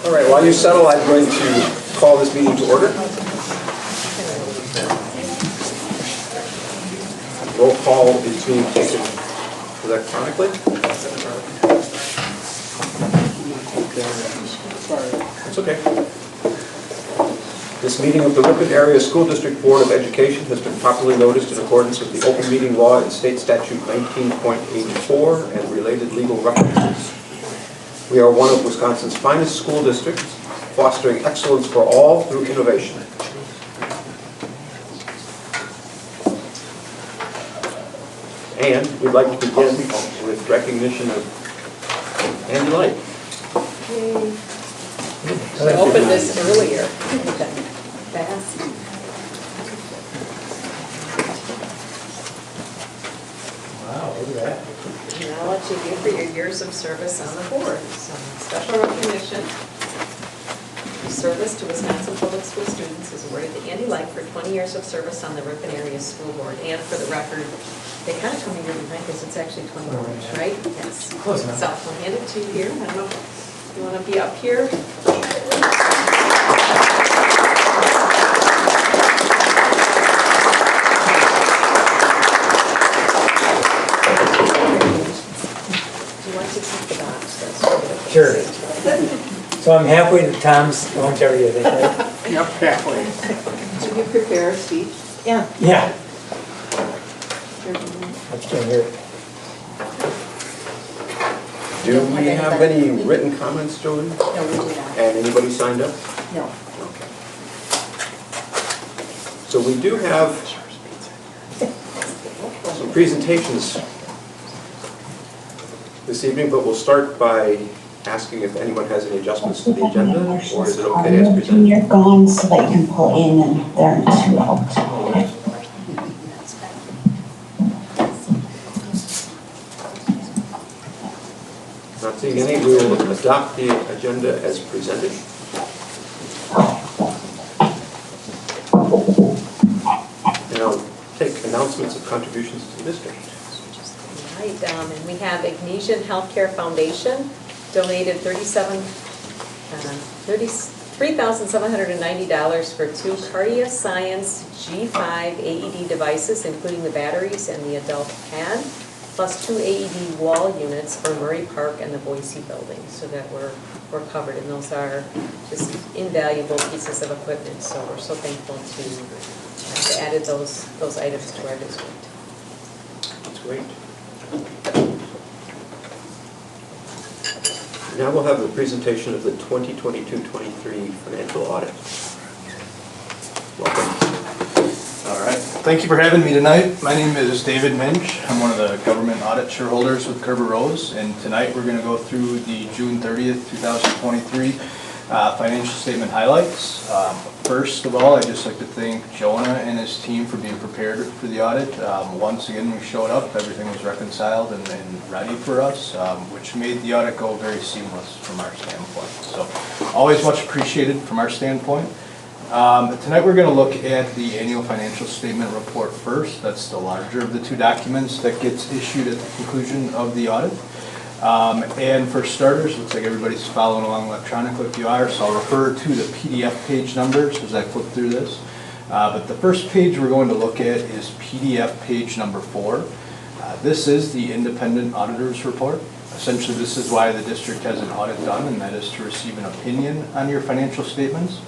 All right, while you settle, I'm going to call this meeting to order. Roll call is being taken electronically. It's okay. This meeting of the Ripon Area School District Board of Education has been properly noticed in accordance with the open meeting law and state statute 19.84 and related legal references. We are one of Wisconsin's finest school districts, fostering excellence for all through innovation. And we'd like to begin with recognition of Andy Light. Yay. I opened this earlier. Fast. Wow, look at that. Now what you do for your years of service on the board. So special recognition. Service to Wisconsin Public School students is awarded to Andy Light for 20 years of service on the Ripon Area School Board. And for the record, they kind of told me you're behind because it's actually 20 years, right? Yes. Close enough. So I'll hand it to you here. I don't know if you want to be up here. Do you want to keep the box? Sure. So I'm halfway to Tom's longevity, I think, right? Yep, halfway. Did you prepare a speech? Yeah. Yeah. I can't hear it. Do we have any written comments, Jody? No, we do not. And anybody signed up? No. Okay. So we do have some presentations this evening, but we'll start by asking if anyone has any adjustments to the agenda, or is it okay as presented? You're gone so that you can pull in and there are two out. Not seeing any, we will adopt the agenda as presented. And I'll take announcements of contributions to the district. Right, and we have Ignatian Healthcare Foundation donated $3,790 for 2 Cardia Science G5 AED devices, including the batteries and the adult pad, plus 2 AED wall units for Murray Park and the Boise building, so that we're covered. And those are just invaluable pieces of equipment, so we're so thankful to have added those items to our district. That's great. Now we'll have the presentation of the 2022-23 financial audit. Welcome. All right. Thank you for having me tonight. My name is David Minch. I'm one of the government audit shareholders with Kerber Rose, and tonight we're going to go through the June 30th, 2023 financial statement highlights. First of all, I'd just like to thank Jonah and his team for being prepared for the audit. Once again, we showed up, everything was reconciled and ready for us, which made the audit go very seamless from our standpoint. So, always much appreciated from our standpoint. Tonight we're going to look at the annual financial statement report first. That's the larger of the two documents that gets issued at the conclusion of the audit. And for starters, looks like everybody's following along electronically if you are, so I'll refer to the PDF page numbers as I flip through this. But the first page we're going to look at is PDF page number 4. This is the independent auditor's report. Essentially, this is why the district has an audit done, and that is to receive an opinion on your financial statements.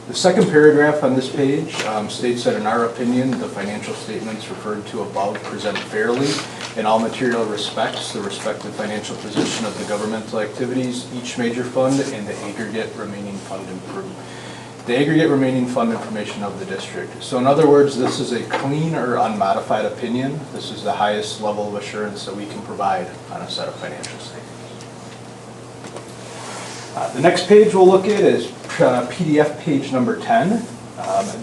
The second paragraph on this page states that in our opinion, the financial statements referred to above present fairly in all material respects the respective financial position of the governmental activities, each major fund, and the aggregate remaining fund information of the district. So in other words, this is a clean or unmodified opinion. This is the highest level of assurance that we can provide on a set of financial statements. The next page we'll look at is PDF page number 10.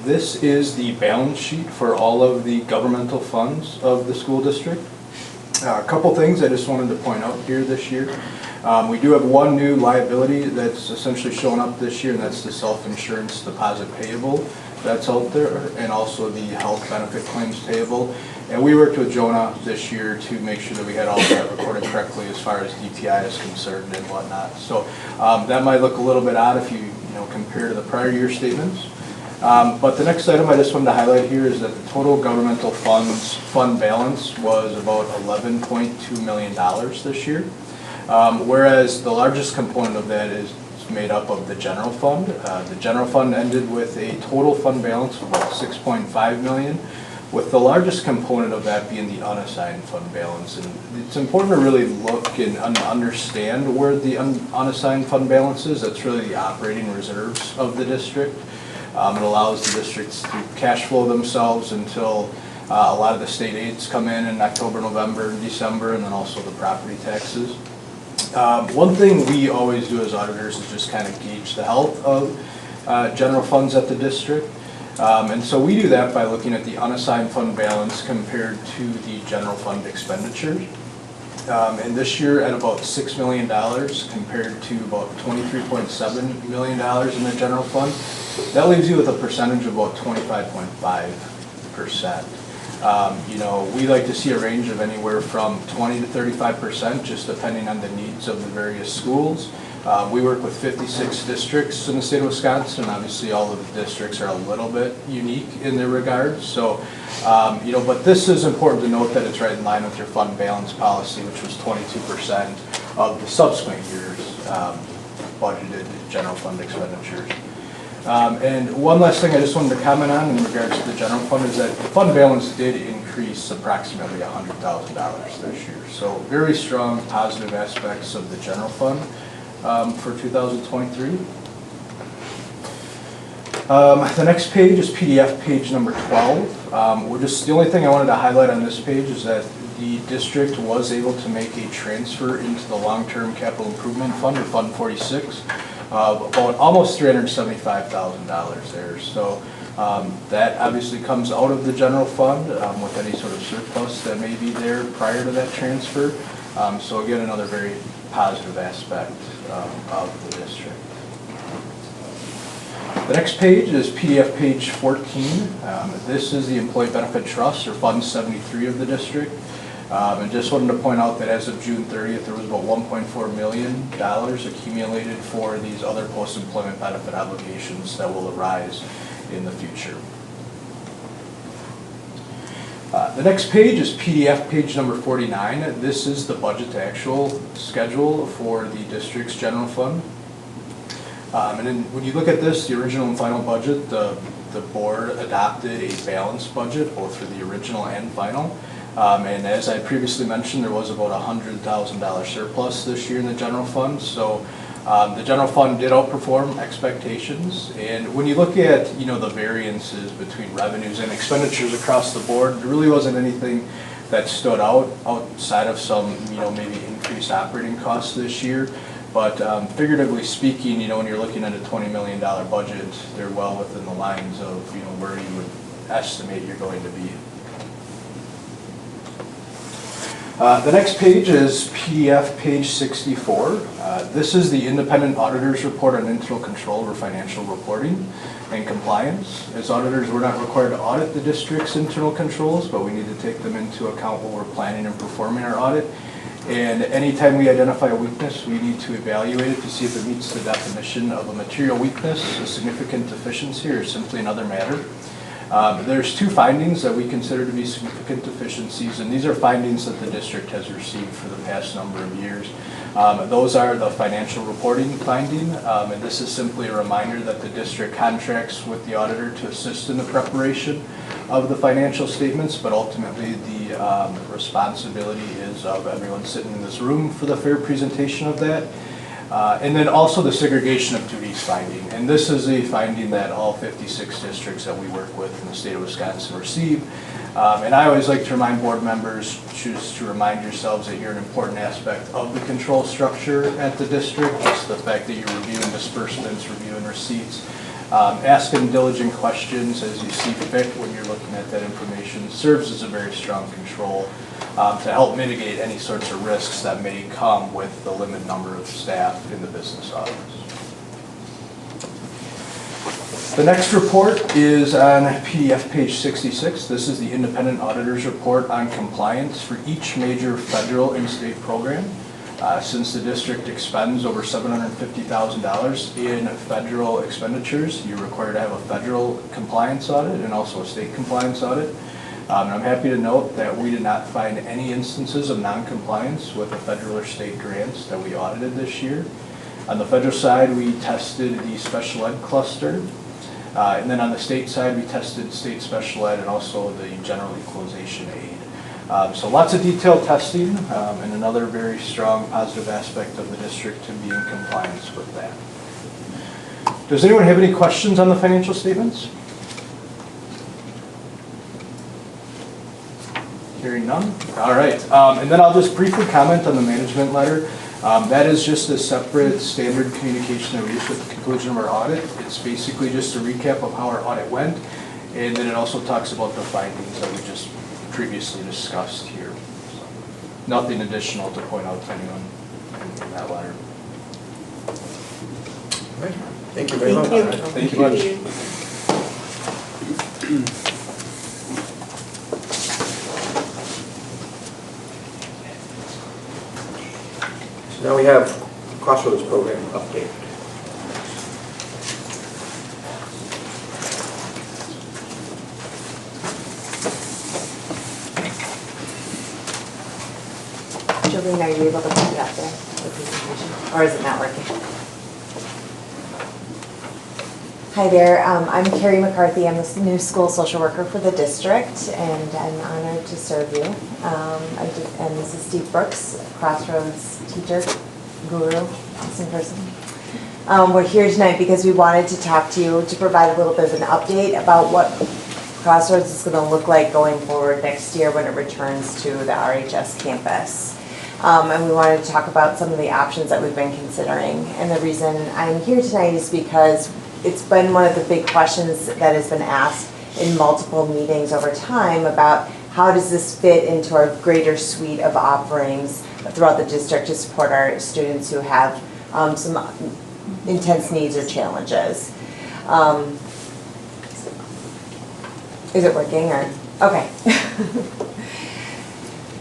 This is the balance sheet for all of the governmental funds of the school district. A couple things I just wanted to point out here this year. We do have one new liability that's essentially showing up this year, and that's the self-insurance deposit payable. that's out there, and also the health benefit claims payable. And we worked with Jonah this year to make sure that we had all that recorded correctly as far as DTI is concerned and whatnot. So that might look a little bit odd if you compare to the prior year statements. But the next item I just wanted to highlight here is that the total governmental fund balance was about $11.2 million this year. Whereas the largest component of that is made up of the general fund. The general fund ended with a total fund balance of about $6.5 million, with the largest component of that being the unassigned fund balance. And it's important to really look and understand where the unassigned fund balance is. That's really the operating reserves of the district. It allows the districts to cash flow themselves until a lot of the state aids come in October, November, and December, and then also the property taxes. One thing we always do as auditors is just kind of gauge the health of general funds at the district. And so we do that by looking at the unassigned fund balance compared to the general fund expenditures. And this year at about $6 million compared to about $23.7 million in the general fund. That leaves you with a percentage of about 25.5%. We like to see a range of anywhere from 20 to 35%, just depending on the needs of the various schools. We work with 56 districts in the state of Wisconsin, and obviously all of the districts are a little bit unique in their regards. So, but this is important to note that it's right in line with your fund balance policy, which was 22% of the subsequent year's budgeted general fund expenditures. And one last thing I just wanted to comment on in regards to the general fund is that the fund balance did increase approximately $100,000 this year. So very strong positive aspects of the general fund for 2023. The next page is PDF page number 12. The only thing I wanted to highlight on this page is that the district was able to make a transfer into the long-term capital improvement fund, or Fund 46, of about almost $375,000 there. So that obviously comes out of the general fund with any sort of surplus that may be there prior to that transfer. So again, another very positive aspect of the district. The next page is PDF page 14. This is the Employee Benefit Trust, or Fund 73 of the district. And just wanted to point out that as of June 30th, there was about $1.4 million accumulated for these other post-employment benefit obligations that will arise in the future. The next page is PDF page number 49. This is the budget to actual schedule for the district's general fund. And then when you look at this, the original and final budget, the board adopted a balanced budget, both for the original and final. And as I previously mentioned, there was about $100,000 surplus this year in the general fund. So the general fund did outperform expectations. And when you look at the variances between revenues and expenditures across the board, there really wasn't anything that stood out outside of some maybe increased operating costs this year. But figuratively speaking, when you're looking at a $20 million budget, they're well within the lines of where you would estimate you're going to be. The next page is PDF page 64. This is the Independent Auditor's Report on Internal Control over Financial Reporting and Compliance. As auditors, we're not required to audit the district's internal controls, but we need to take them into account when we're planning and performing our audit. And anytime we identify a weakness, we need to evaluate it to see if it meets the definition of a material weakness, a significant deficiency, or simply another matter. There's two findings that we consider to be significant deficiencies, and these are findings that the district has received for the past number of years. Those are the financial reporting finding, and this is simply a reminder that the district contracts with the auditor to assist in the preparation of the financial statements, but ultimately the responsibility is of everyone sitting in this room for the fair presentation of that. And then also the segregation of duties finding. And this is a finding that all 56 districts that we work with in the state of Wisconsin receive. And I always like to remind board members, choose to remind yourselves that you're an important aspect of the control structure at the district. Just the fact that you're reviewing disbursements, reviewing receipts, asking diligent questions as you see fit when you're looking at that information serves as a very strong control to help mitigate any sorts of risks that may come with the limited number of staff in the business office. The next report is on PDF page 66. This is the independent auditor's report on compliance for each major federal and state program. Since the district expends over $750,000 in federal expenditures, you're required to have a federal compliance audit and also a state compliance audit. And I'm happy to note that we did not find any instances of non-compliance with the federal or state grants that we audited this year. On the federal side, we tested the special ed cluster. And then on the state side, we tested state special ed and also the general equalization aid. So lots of detailed testing and another very strong positive aspect of the district to be in compliance with that. Does anyone have any questions on the financial statements? Hearing none? All right. And then I'll just briefly comment on the management letter. That is just a separate standard communication that we use at the conclusion of our audit. It's basically just a recap of how our audit went, and then it also talks about the findings that we just previously discussed here. So, nothing additional to point out to anyone in that letter. All right. Thank you very much. you. All right. Thank you much. So now we have Crossroads program update. Jolene, are you able to put it up there, the presentation, or is it not working? Hi there, I'm Carrie McCarthy. I'm the new school social worker for the district, and I'm honored to serve you. And this is Steve Brooks, Crossroads teacher, guru, awesome person. We're here tonight because we wanted to talk to you to provide a little bit of an update about what Crossroads is going to look like going forward next year when it returns to the RHS campus. And we wanted to talk about some of the options that we've been considering. And the reason I'm here tonight is because it's been one of the big questions that has been asked in multiple meetings over time about how does this fit into our greater suite of offerings throughout the district to support our students who have some intense needs or challenges. Is it working or? Okay.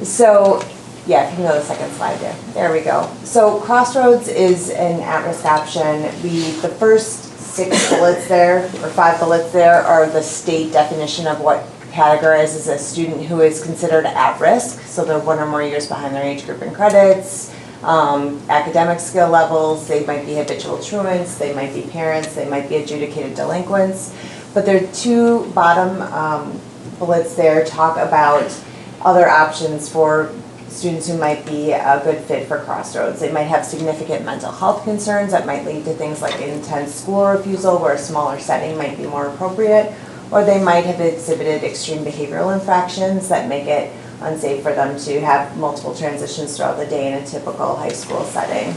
So, yeah, if you can go to the second slide there. There we go. So Crossroads is an at-risk option. The first 6 bullets there, or 5 bullets there, are the state definition of what categorizes a student who is considered at risk. So they're 1 or more years behind their age group in credits, academic skill levels, they might be habitual truants, they might be parents, they might be adjudicated delinquents. But there are 2 bottom bullets there talk about other options for students who might be a good fit for Crossroads. They might have significant mental health concerns that might lead to things like intense school refusal where a smaller setting might be more appropriate, or they might have exhibited extreme behavioral infractions that make it unsafe for them to have multiple transitions throughout the day in a typical high school setting.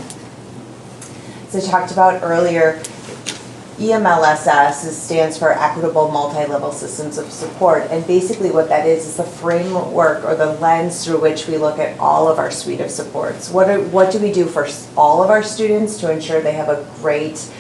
As I talked about earlier, EMLSS stands for Equitable Multi-Level Systems of Support, and basically what that is the framework or the lens through which we look at all of our suite of supports. What do we do for all of our students to ensure they have a great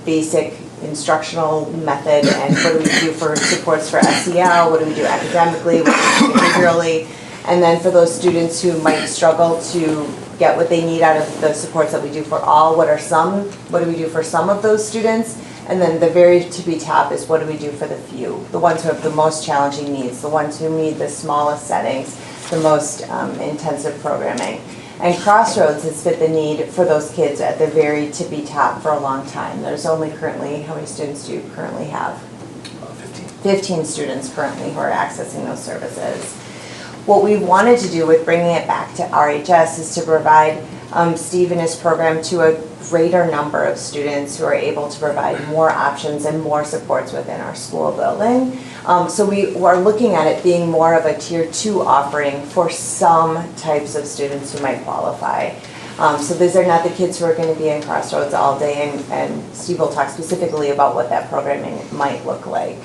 basic instructional method, and what do we do for supports for SEL, what do we do academically, what do we do behaviorally, and then for those students who might struggle to get what they need out of the supports that we do for all, what do we do for some of those students, and then the very tippy top is what do we do for the few, the ones who have the most challenging needs, the ones who need the smallest settings, the most intensive programming. And Crossroads has fit the need for those kids at the very tippy top for a long time. There's only currently, how many students do you currently have? 15 students currently who are accessing those services. What we wanted to do with bringing it back to RHS is to provide Steve and his program to a greater number of students who are able to provide more options and more supports within our school building. So we are looking at it being more of a tier 2 offering for some types of students who might qualify. So these are not the kids who are going to be in Crossroads all day, and Steve will talk specifically about what that programming might look like.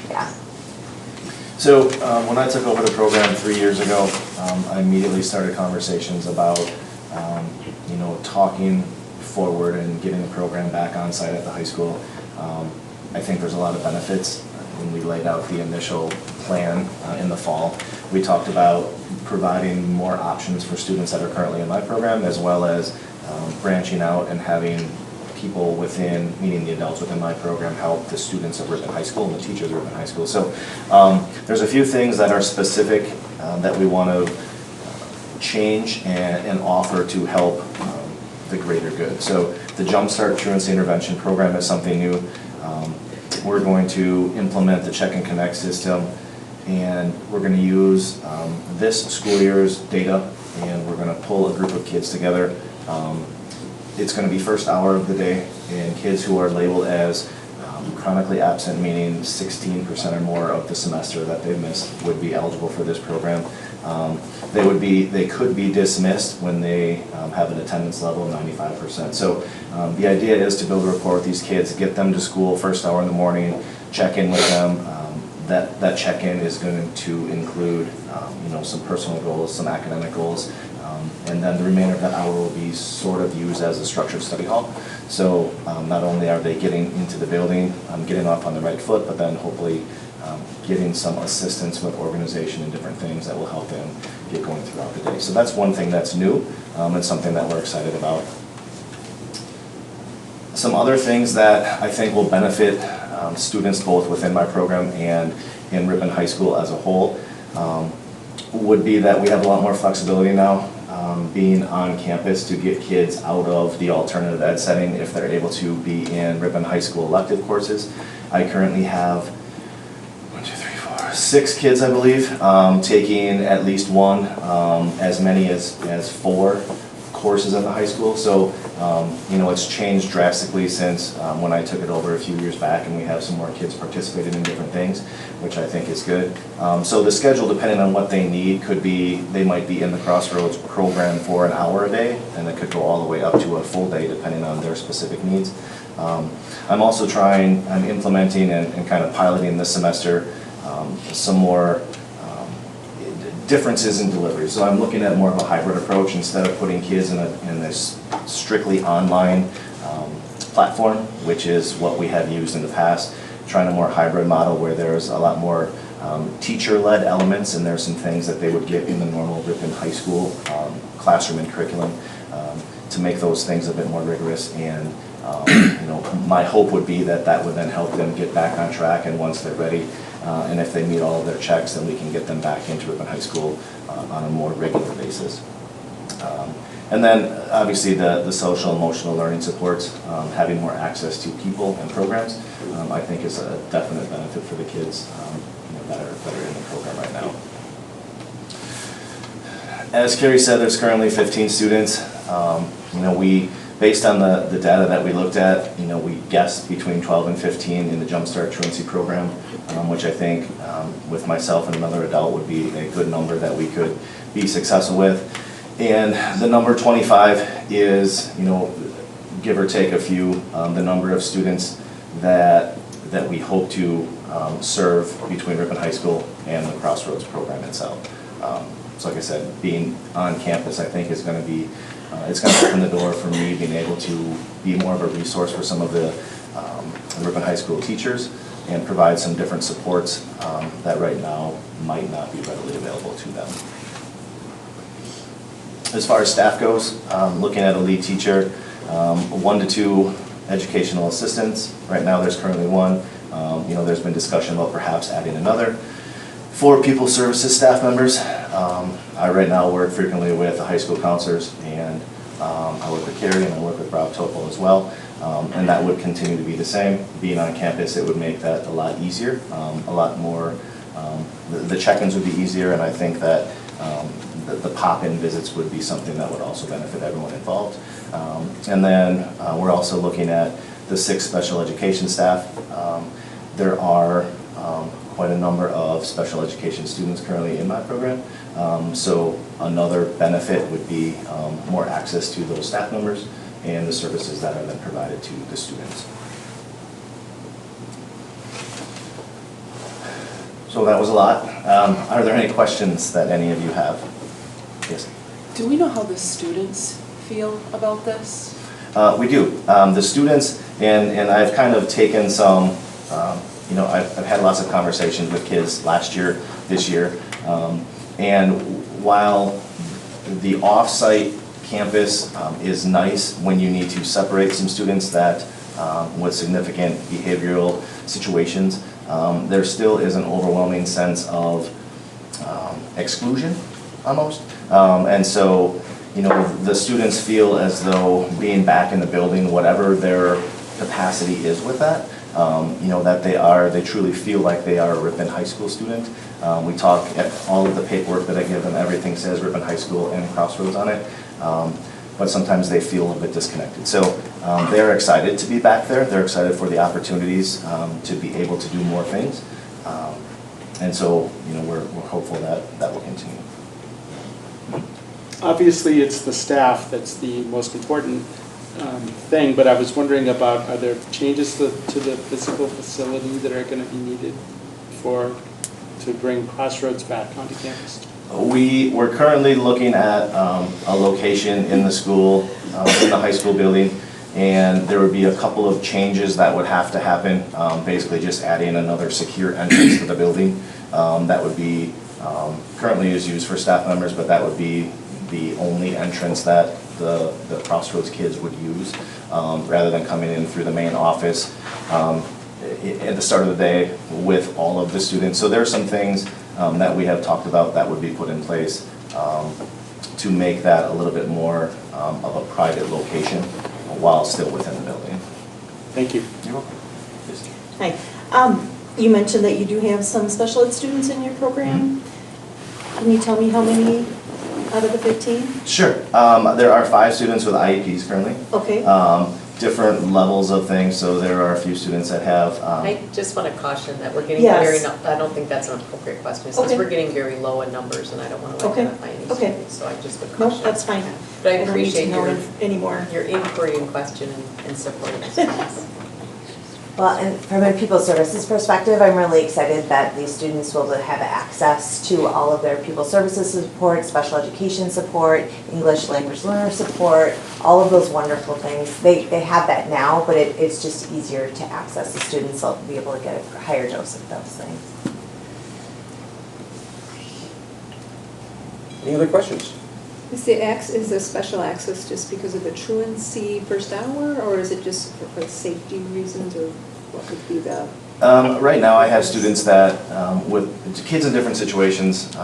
Yeah. So when I took over the program 3 years ago, I immediately started conversations about, talking forward and getting the program back on site at the high school. I think there's a lot of benefits. When we laid out the initial plan in the fall, we talked about providing more options for students that are currently in my program, as well as branching out and having people within, meaning the adults within my program, help the students of Ripon High School and the teachers of Ripon High School. So there's a few things that are specific that we want to change and offer to help the greater good. So the Jumpstart Truancy Intervention Program is something new. We're going to implement the Check and Connect system, and we're going to use this school year's data, and we're going to pull a group of kids together. It's going to be first hour of the day, and kids who are labeled as chronically absent, meaning 16% or more of the semester that they've missed, would be eligible for this program. They could be dismissed when they have an attendance level of 95%. So the idea is to build a rapport with these kids, get them to school first hour in the morning, check in with them. That check-in is going to include some personal goals, some academic goals, and then the remainder of that hour will be sort of used as a structured study hall. So not only are they getting into the building, getting off on the right foot, but then hopefully getting some assistance with organization and different things that will help them get going throughout the day. So that's one thing that's new and something that we're excited about. Some other things that I think will benefit students both within my program and in Ripon High School as a whole would be that we have a lot more flexibility now being on campus to get kids out of the alternative ed setting if they're able to be in Ripon High School elective courses. I currently have 6 kids, I believe, taking at least one, as many as 4 courses at the high school. So, it's changed drastically since when I took it over a few years back, and we have some more kids participating in different things, which I think is good. So the schedule, depending on what they need, could be, they might be in the Crossroads program for an hour a day, and it could go all the way up to a full day, depending on their specific needs. I'm also I'm implementing and kind of piloting this semester some more differences in delivery. So I'm looking at more of a hybrid approach instead of putting kids in this strictly online platform, which is what we have used in the past, trying a more hybrid model where there's a lot more teacher-led elements, and there's some things that they would get in the normal Ripon High School classroom and curriculum to make those things a bit more rigorous. And my hope would be that would then help them get back on track, and once they're ready, and if they meet all of their checks, then we can get them back into Ripon High School on a more regular basis. And then obviously the social emotional learning supports, having more access to people and programs, I think is a definite benefit for the kids that are in the program right now. As Carrie said, there's currently 15 students. Based on the data that we looked at, we guessed between 12 and 15 in the Jumpstart Truancy program, which I think with myself and another adult would be a good number that we could be successful with. And the number 25 is, give or take a few, the number of students that we hope to serve between Ripon High School and the Crossroads program itself. So like I said, being on campus, I think is going to be it's going to open the door for me being able to be more of a resource for some of the Ripon High School teachers and provide some different supports that right now might not be readily available to them. As far as staff goes, looking at a lead teacher, 1 to 2 educational assistants. Right now there's currently 1. There's been discussion about perhaps adding another. 4 people services staff members. I right now work frequently with the high school counselors, and I work with Carrie and I work with Rob Topol as well. And that would continue to be the same. Being on campus, it would make that a lot easier, a lot more, the check-ins would be easier, and I think that the pop-in visits would be something that would also benefit everyone involved. And then we're also looking at the 6 special education staff. There are quite a number of special education students currently in my program. So another benefit would be more access to those staff members and the services that are then provided to the students. So that was a lot. Are there any questions that any of you have? Yes? Do we know how the students feel about this? We do. The students, and I've kind of taken some, I've had lots of conversations with kids last year, this year, and while the off-site campus is nice when you need to separate some students that with significant behavioral situations, there still is an overwhelming sense of exclusion almost. And so, the students feel as though being back in the building, whatever their capacity is with that, that they truly feel like they are a Ripon High School student. We talk at all of the paperwork that I give them, everything says Ripon High School and Crossroads on it. But sometimes they feel a bit disconnected. So they're excited to be back there. They're excited for the opportunities to be able to do more things. And so, we're hopeful that that will continue. Obviously, it's the staff that's the most important thing, but I was wondering about, are there changes to the physical facility that are going to be needed to bring Crossroads back onto campus? We're currently looking at a location in the school, in the high school building, and there would be a couple of changes that would have to happen, basically just adding another secure entrance to the building. That would be, currently is used for staff members, but that would be the only entrance that the Crossroads kids would use, rather than coming in through the main office at the start of the day with all of the students. So there are some things that we have talked about that would be put in place to make that a little bit more of a private location while still within the building. Thank you. You're welcome. Hi. You mentioned that you do have some special ed students in your program. Can you tell me how many out of the 15? Sure. There are 5 students with IEPs currently. Okay. Different levels of things, so there are a few students that have. I just want to caution that we're getting Yes. I don't think that's an appropriate question, since Okay. we're getting very low in numbers, and I don't want to Okay. identify any Okay. students, so I just would No, caution. that's fine. But I don't need to appreciate know your, anymore. your inquiry and question and supporting us. Well, and from a people services perspective, I'm really excited that these students will have access to all of their people services support, special education support, English language learner support, all of those wonderful things. They have that now, but it's just easier to access. The students will be able to get a higher dose of those things. Any other questions? Is the special access just because of the truancy first hour, or is it just for safety reasons, or what would be the? Right now, I have students that, with kids in different situations,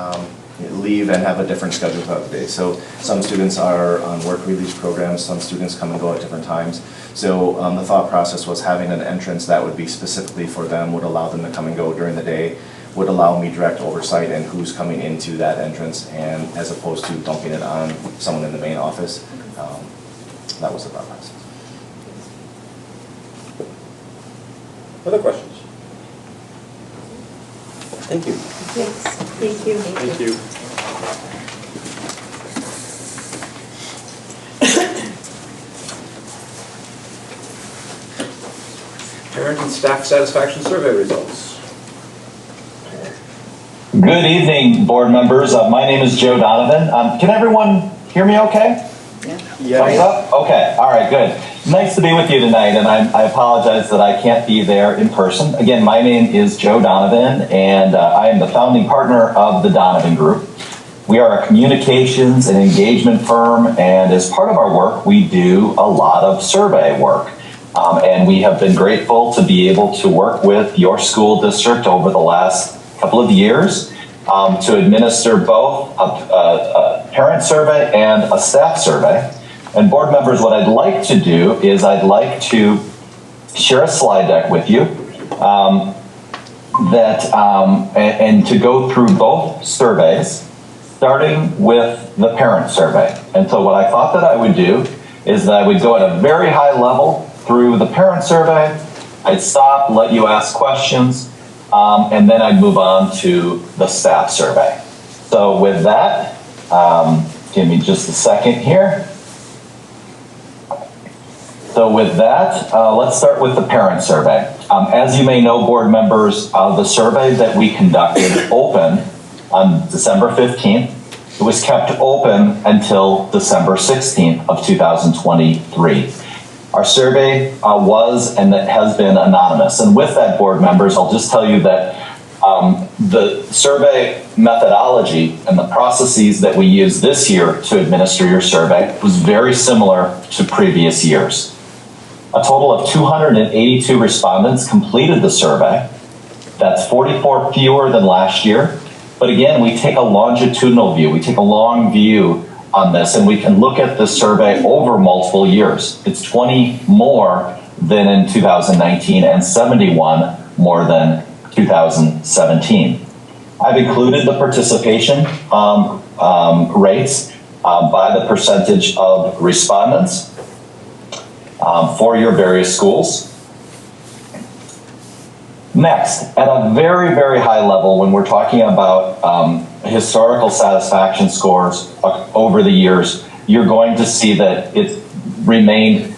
leave and have a different schedule throughout the day. So some students are on work release programs, some students come and go at different times. So the thought process was having an entrance that would be specifically for them, would allow them to come and go during the day, would allow me direct oversight and who's coming into that entrance, and as opposed to dumping it on someone in the main office. That was the thought process. Other questions? Thank you. Thank you. Thank you. Parent and staff satisfaction survey results. Good evening, board members. My name is Joe Donovan. Can everyone hear me okay? Thumbs up? Okay, all right, good. Nice to be with you tonight, and I apologize that I can't be there in person. Again, my name is Joe Donovan, and I am the founding partner of the Donovan Group. We are a communications and engagement firm, and as part of our work, we do a lot of survey work. And we have been grateful to be able to work with your school district over the last couple of years to administer both a parent survey and a staff survey. And board members, what I'd like to do is I'd like to share a slide deck with you and to go through both surveys, starting with the parent survey. And so what I thought that I would do is that I would go at a very high level through the parent survey. I'd stop, let you ask questions, and then I'd move on to the staff survey. So with that, give me just a second here. So with that, let's start with the parent survey. As you may know, board members, the survey that we conducted opened on December 15th. It was kept open until December 16th of 2023. Our survey was and it has been anonymous. And with that, board members, I'll just tell you that the survey methodology and the processes that we use this year to administer your survey was very similar to previous years. A total of 282 respondents completed the survey. That's 44 fewer than last year. But again, we take a longitudinal view. We take a long view on this, and we can look at this survey over multiple years. It's 20 more than in 2019 and 71 more than 2017. I've included the participation rates by the percentage of respondents for your various schools. Next, at a very, very high level, when we're talking about historical satisfaction scores over the years, you're going to see that it's remained,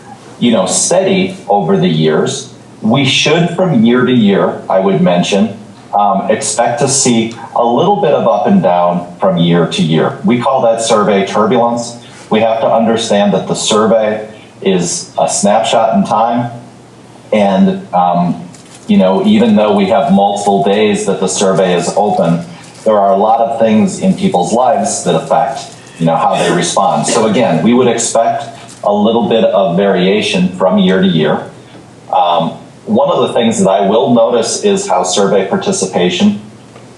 steady over the years. We should, from year to year, I would mention, expect to see a little bit of up and down from year to year. We call that survey turbulence. We have to understand that the survey is a snapshot in time, and even though we have multiple days that the survey is open, there are a lot of things in people's lives that affect, how they respond. So again, we would expect a little bit of variation from year to year. One of the things that I will notice is how survey participation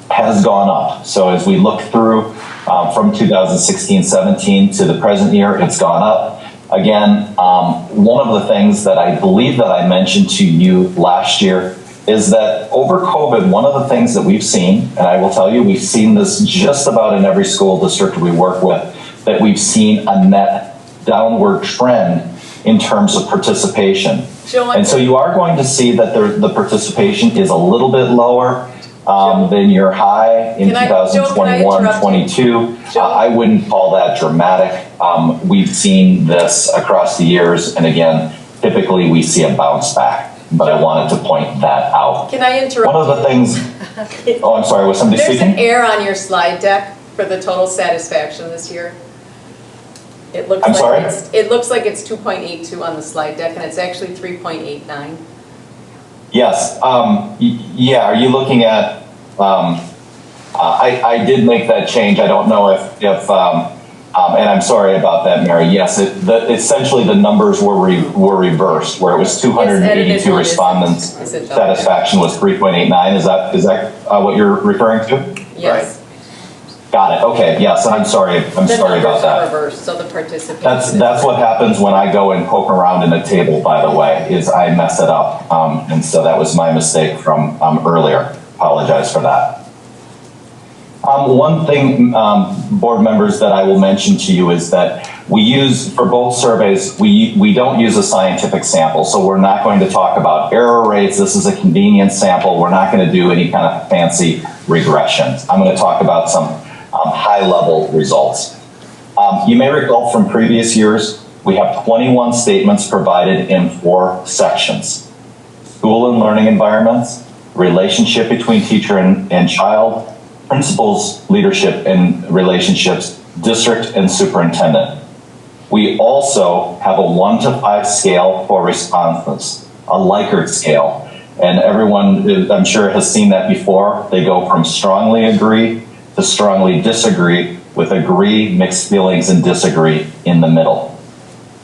has gone up. So as we look through from 2016-17 to the present year, it's gone up. Again, one of the things that I believe that I mentioned to you last year is that over COVID, one of the things that we've seen, and I will tell you, we've seen this just about in every school district we work with, that we've seen a net downward trend in terms of participation. And so you are going to see that the participation is a little bit lower than your high in 2021-22. I wouldn't call that dramatic. We've seen this across the years, and again, typically we see a bounce back. But I wanted to point that out. Can I interrupt? One of the things. Oh, I'm sorry. Was somebody speaking? There's an error on your slide deck for the total satisfaction this year. It looks it looks like it's 2.82 on the slide deck, and it's actually 3.89. Yes. Yeah. Are you looking at? I did make that change. I don't know if and I'm sorry about that, Mary. Yes, essentially the numbers were reversed, where it was 282 respondents. Satisfaction was 3.89. Is that what you're referring to? Yes. Right. Got it. Okay. Yes. I'm sorry. I'm sorry about that. Reversed, so the participation. That's what happens when I go and poke around in a table. By the way, is I mess it up, and so that was my mistake from earlier. Apologize for that. One thing, board members, that I will mention to you is that we use, for both surveys, we don't use a scientific sample, so we're not going to talk about error rates. This is a convenience sample. We're not going to do any kind of fancy regressions. I'm going to talk about some high-level results. You may recall from previous years, we have 21 statements provided in 4 sections: school and learning environments, relationship between teacher and child, principals, leadership and relationships, district and superintendent. We also have a 1 to 5 scale for responses, a Likert scale. And everyone, I'm sure, has seen that before. They go from strongly agree to strongly disagree, with agree, mixed feelings, and disagree in the middle.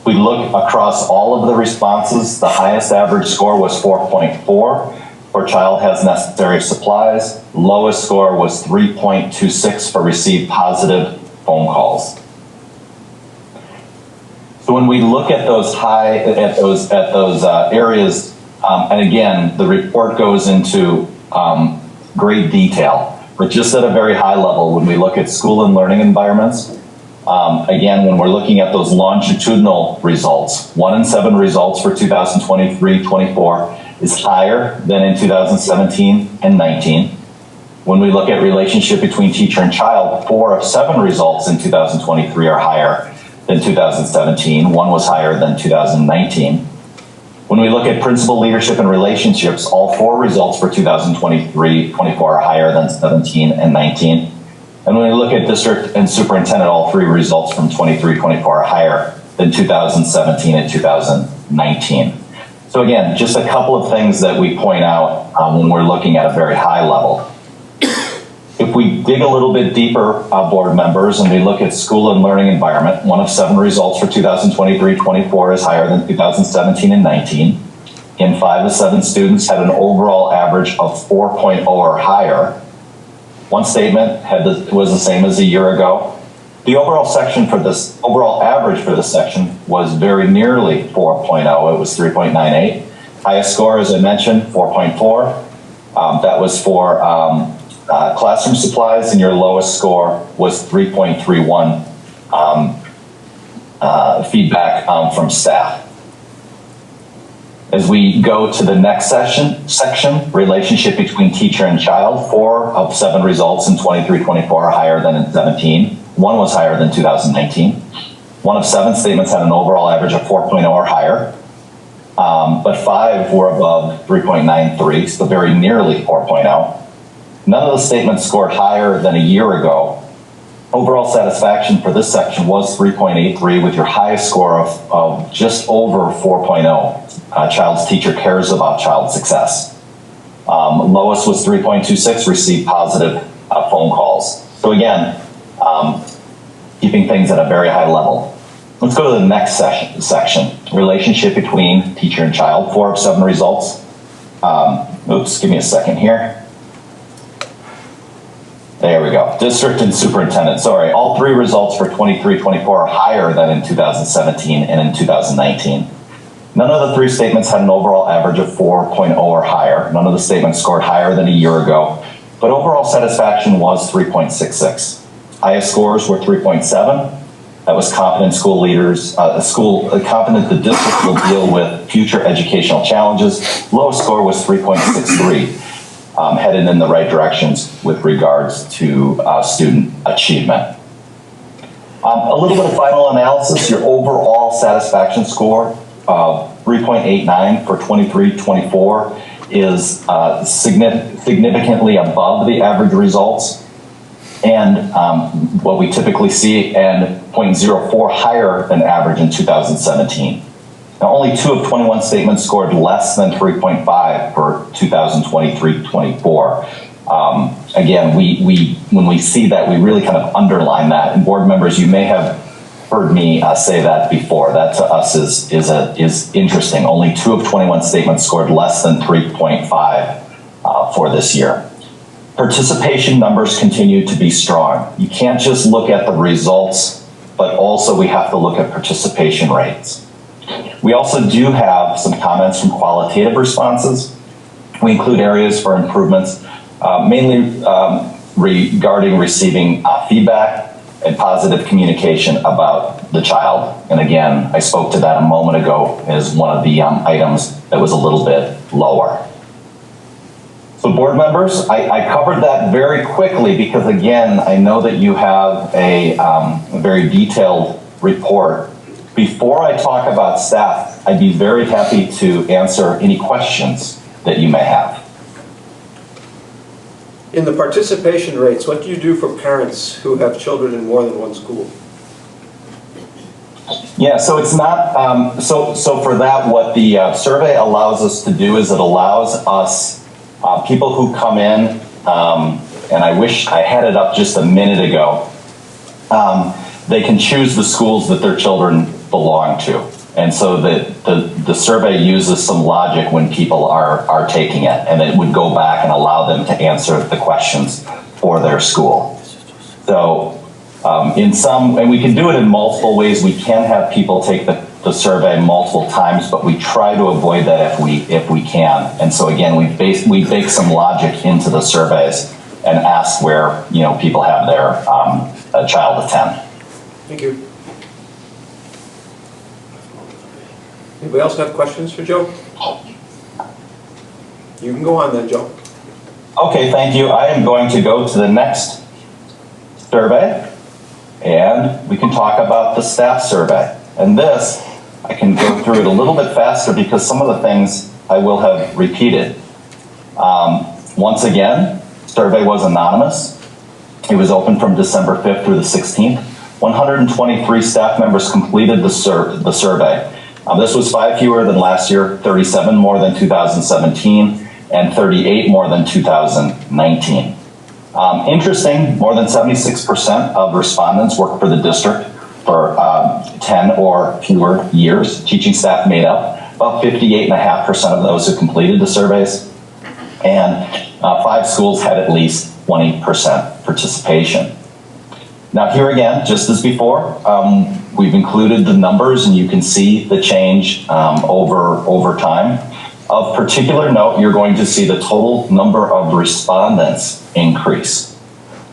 We look across all of the responses. The highest average score was 4.4. for child has necessary supplies. Lowest score was 3.26 for received positive phone calls. So when we look at those areas, and again, the report goes into great detail, but just at a very high level, when we look at school and learning environments, again, when we're looking at those longitudinal results, 1 in 7 results for 2023-24 is higher than in 2017 and 19. When we look at relationship between teacher and child, 4 of 7 results in 2023 are higher than 2017. 1 was higher than 2019. When we look at principal, leadership, and relationships, all 4 results for 2023-24 are higher than 17 and 19. And when we look at district and superintendent, all 3 results from 23-24 are higher than 2017 and 2019. 2019. So again, just a couple of things that we point out when we're looking at a very high level. If we dig a little bit deeper, board members, and we look at school and learning environment, 1 of 7 results for 2023-24 is higher than 2017 and 19. And 5 of 7 students had an overall average of 4.0 or higher. One statement was the same as a year ago. The overall average for this section was very nearly 4.0. It was 3.98. Highest score, as I mentioned, 4.4. That was for classroom supplies, and your lowest score was 3.31 feedback from staff. As we go to the next section, relationship between teacher and child, 4 of 7 results in 23-24 are higher than in 17. 1 was higher than 2019. 1 of 7 statements had an overall average of 4.0 or higher, but 5 were above 3.93, so very nearly 4.0. None of the statements scored higher than a year ago. Overall satisfaction for this section was 3.83, with your highest score of just over 4.0. Child's teacher cares about child success. Lowest was 3.26, received positive phone calls. So again, keeping things at a very high level. Let's go to the next section, relationship between teacher and child, 4 of 7 results. Oops, give me a second here. There we go. District and superintendent. Sorry, all 3 results for 23-24 are higher than in 2017 and in 2019. None of the 3 statements had an overall average of 4.0 or higher. None of the statements scored higher than a year ago, but overall satisfaction was 3.66. Highest scores were 3.7. That was confident school leaders, confident the district will deal with future educational challenges. Lowest score was 3.63. Headed in the right directions with regards to student achievement. A little bit of final analysis, your overall satisfaction score of 3.89 for 23-24 is significantly above the average results and what we typically see, and 0.04 higher than average in 2017. Now, only 2 of 21 statements scored less than 3.5 for 2023-24. Again, when we see that, we really kind of underline that. And board members, you may have heard me say that before. That to us is interesting. Only 2 of 21 statements scored less than 3.5 for this year. Participation numbers continue to be strong. You can't just look at the results, but also we have to look at participation rates. We also do have some comments from qualitative responses. We include areas for improvements, mainly regarding receiving feedback and positive communication about the child. And again, I spoke to that a moment ago as one of the items that was a little bit lower. So board members, I covered that very quickly because again, I know that you have a very detailed report. Before I talk about staff, I'd be very happy to answer any questions that you may have. In the participation rates, what do you do for parents who have children in more than one school? Yeah, so it's not, so for that, what the survey allows us to do is it allows us, people who come in, and I wish I had it up just a minute ago, they can choose the schools that their children belong to. And so the survey uses some logic when people are taking it, and it would go back and allow them to answer the questions for their school. So and we can do it in multiple ways. We can have people take the survey multiple times, but we try to avoid that if we can. And so again, we bake some logic into the surveys and ask where people have their child attend. Thank you. Anybody else have questions for Joe? You can go on then, Joe. Okay, thank you. I am going to go to the next survey, and we can talk about the staff survey. And this, I can go through it a little bit faster because some of the things I will have repeated. Once again, survey was anonymous. It was open from December 5th through the 16th. 123 staff members completed the survey. This was 5 fewer than last year, 37 more than 2017, and 38 more than 2019. Interesting, more than 76% of respondents work for the district for 10 or fewer years. Teaching staff made up about 58.5% of those who completed the surveys, and 5 schools had at least 20% participation. Now here again, just as before, we've included the numbers and you can see the change over time. Of particular note, you're going to see the total number of respondents increase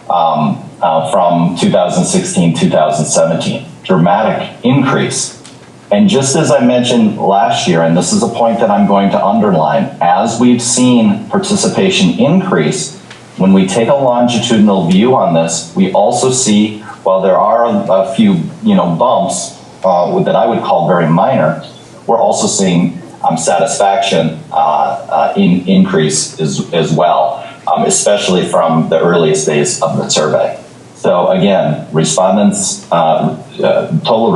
from 2016-2017. Dramatic increase. And just as I mentioned last year, and this is a point that I'm going to underline, as we've seen participation increase, when we take a longitudinal view on this, we also see, while there are a few bumps that I would call very minor, we're also seeing satisfaction increase as well, especially from the earliest days of the survey. So again, respondents, total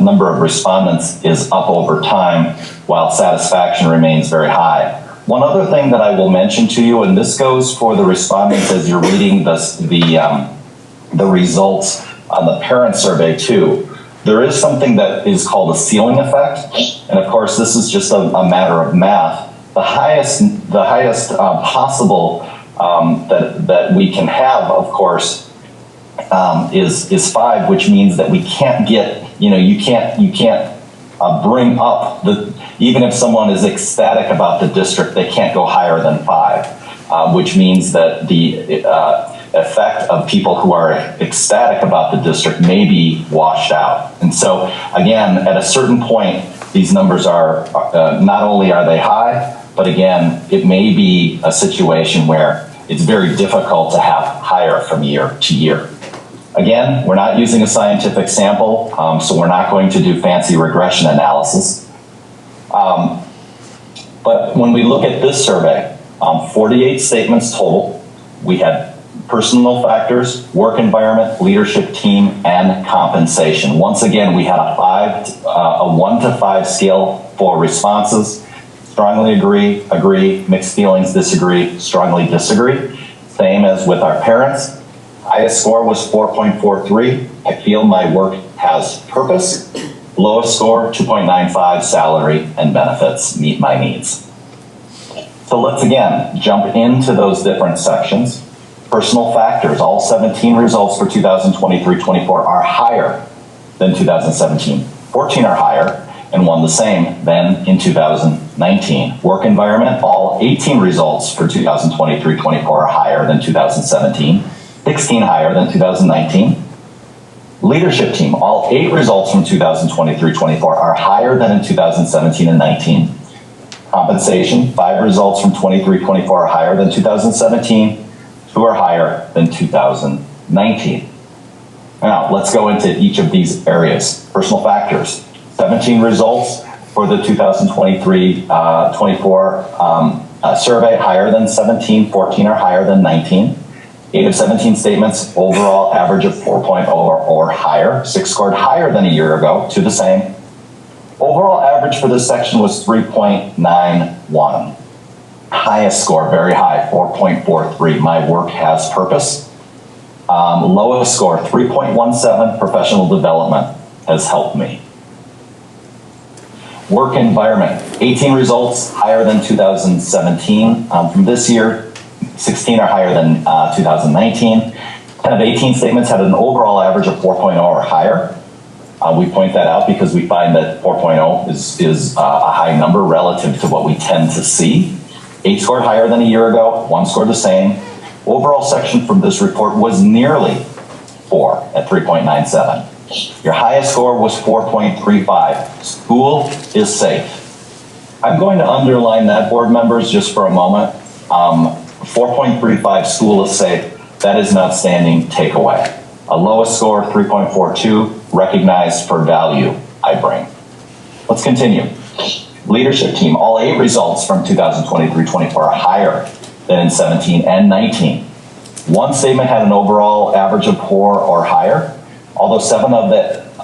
number of respondents is up over time, while satisfaction remains very high. One other thing that I will mention to you, and this goes for the respondents as you're reading the results on the parent survey too. There is something that is called a ceiling effect, and of course this is just a matter of math. The highest possible that we can have, of course, is 5, which means that we can't get, you can't bring up even if someone is ecstatic about the district, they can't go higher than 5, which means that the effect of people who are ecstatic about the district may be washed out. And so again, at a certain point, these numbers are, not only are they high, but again, it may be a situation where it's very difficult to have higher from year to year. Again, we're not using a scientific sample, so we're not going to do fancy regression analysis. But when we look at this survey, 48 statements total. We had personal factors, work environment, leadership team, and compensation. Once again, we had a 1 to 5 scale for responses. Strongly agree, mixed feelings, disagree, strongly disagree. Same as with our parents. Highest score was 4.43. I feel my work has purpose. Lowest score, 2.95, salary and benefits meet my needs. So let's again jump into those different sections. Personal factors, all 17 results for 2023-24 are higher than 2017. 14 are higher and 1 the same than in 2019. Work environment, all 18 results for 2023-24 are higher than 2017. 16 higher than 2019. Leadership team, all 8 results from 2023-24 are higher than in 2017 and 19. Compensation, 5 results from 23-24 are higher than 2017, 2 are higher than 2019. Now, let's go into each of these areas. Personal factors, 17 results for the 2023-24 survey, higher than 17, 14 are higher than 19. 8 of 17 statements, overall average of 4.0 or higher. 6 scored higher than a year ago, 2 the same. Overall average for this section was 3.91. Highest score, very high, 4.43. My work has purpose. Lowest score, 3.17. Professional development has helped me. Work environment, 18 results higher than 2017. From this year, 16 are higher than 2019. 10 of 18 statements had an overall average of 4.0 or higher. We point that out because we find that 4.0 is a high number relative to what we tend to see. 8 scored higher than a year ago, 1 scored the same. Overall section from this report was nearly 4 at 3.97. Your highest score was 4.35. School is safe. I'm going to underline that, board members, just for a moment. 4.35, school is safe. That is an outstanding takeaway. A lowest score, 3.42, recognized for value I bring. Let's continue. Leadership team, all 8 results from 2023-24 are higher than in 17 and 19. 1 statement had an overall average of 4 or higher, although 7 of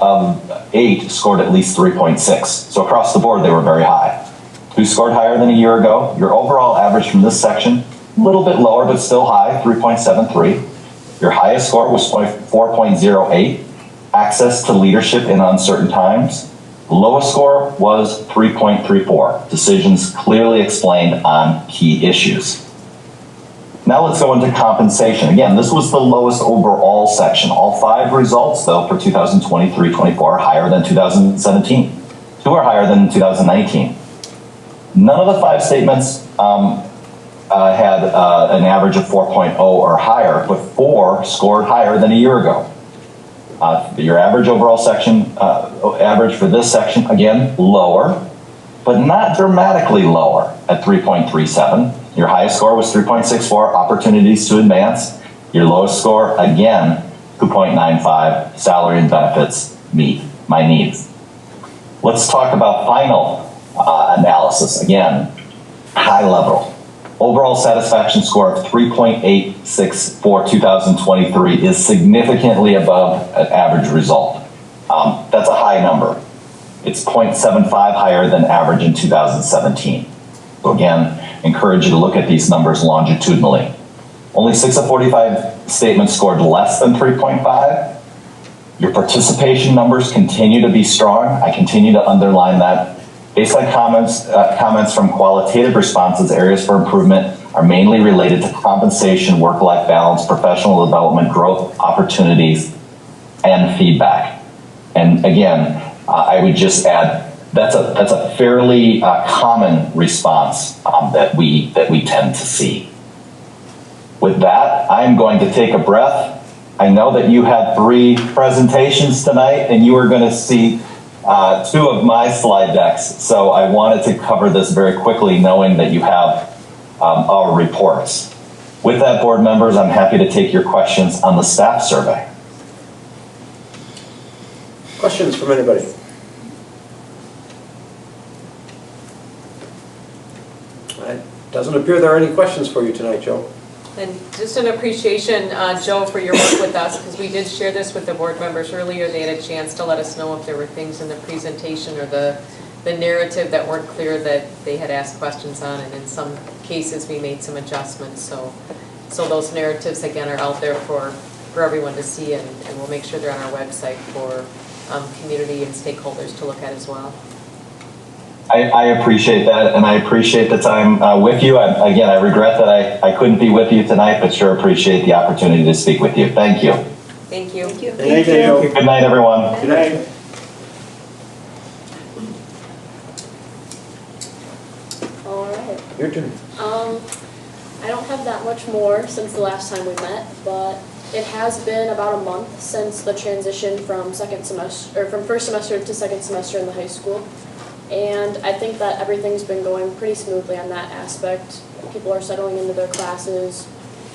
of 8 scored at least 3.6. So across the board, they were very high. Who scored higher than a year ago? Your overall average from this section, a little bit lower, but still high, 3.73. Your highest score was 4.08. Access to leadership in uncertain times. The lowest score was 3.34. Decisions clearly explained on key issues. Now let's go into compensation. Again, this was the lowest overall section. All 5 results, though, for 2023-24 are higher than 2017. 2 are higher than 2019. None of the 5 statements had an average of 4.0 or higher, but 4 scored higher than a year ago. Your average overall section, average for this section, again, lower, but not dramatically lower at 3.37. Your highest score was 3.64, opportunities to advance. Your lowest score, again, 2.95, salary and benefits meet my needs. Let's talk about final analysis. Again, high level. Overall satisfaction score of 3.86 for 2023 is significantly above an average result. That's a high number. It's 0.75 higher than average in 2017. So again, encourage you to look at these numbers longitudinally. Only 6 of 45 statements scored less than 3.5. Your participation numbers continue to be strong. I continue to underline that. Based on comments from qualitative responses, areas for improvement are mainly related to compensation, work-life balance, professional development, growth opportunities, and feedback. And again, I would just add that's a fairly common response that we tend to see. With that, I'm going to take a breath. I know that you had 3 presentations tonight, and you are going to see 2 of my slide decks, so I wanted to cover this very quickly, knowing that you have our reports. With that, board members, I'm happy to take your questions on the staff survey. Questions from anybody? It doesn't appear there are any questions for you tonight, Joe. And just an appreciation, Joe, for your work with us, because we did share this with the board members earlier. They had a chance to let us know if there were things in the presentation or the narrative that weren't clear that they had asked questions on, and in some cases we made some adjustments. So those narratives, again, are out there for everyone to see, and we'll make sure they're on our website for community and stakeholders to look at as well. I appreciate that, and I appreciate the time with you. Again, I regret that I couldn't be with you tonight, but sure appreciate the opportunity to speak with you. Thank you. Thank you. Thank you. Thank you. Good night, everyone. Good night. All right. Your turn. I don't have that much more since the last time we met, but it has been about a month since the transition from first semester to second semester in the high school. And I think that everything's been going pretty smoothly on that aspect. People are settling into their classes,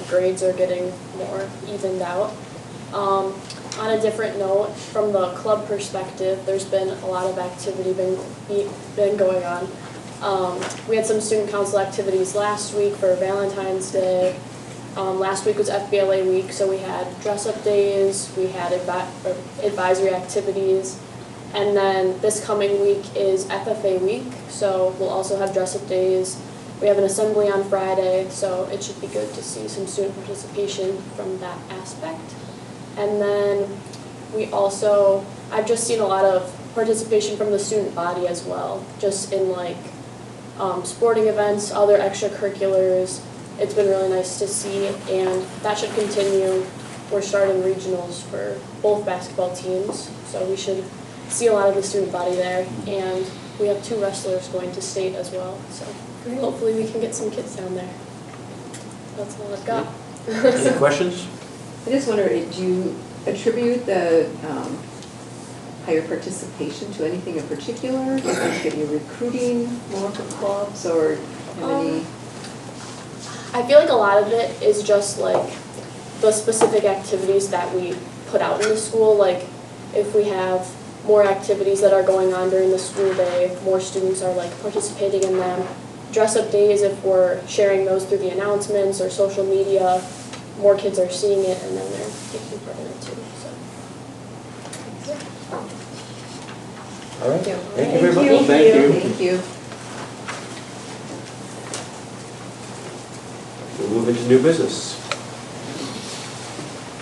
grades are getting more evened out. On a different note, from the club perspective, there's been a lot of activity been going on. We had some student council activities last week for Valentine's Day. Last week was FBLA week, so we had dress-up days, we had advisory activities. And then this coming week is FFA week, so we'll also have dress-up days. We have an assembly on Friday, so it should be good to see some student participation from that aspect. And then I've just seen a lot of participation from the student body as well, just in like sporting events, other extracurriculars. It's been really nice to see, and that should continue. We're starting regionals for both basketball teams, so we should see a lot of the student body there, and we have 2 wrestlers going to state as well, so hopefully we can get some kids down there. That's all I've got. Any questions? I just wonder, do you attribute the higher participation to anything in particular? Do you think that you're recruiting more for clubs, or any? I feel like a lot of it is just like the specific activities that we put out in the school. Like if we have more activities that are going on during the school day, more students are like participating in them. Dress-up days, if we're sharing those through the announcements or social media, more kids are seeing it and then they're taking part in it too. So, yeah. All right, Thank you. thank you very much. Thank you. Thank you. We'll move into new business.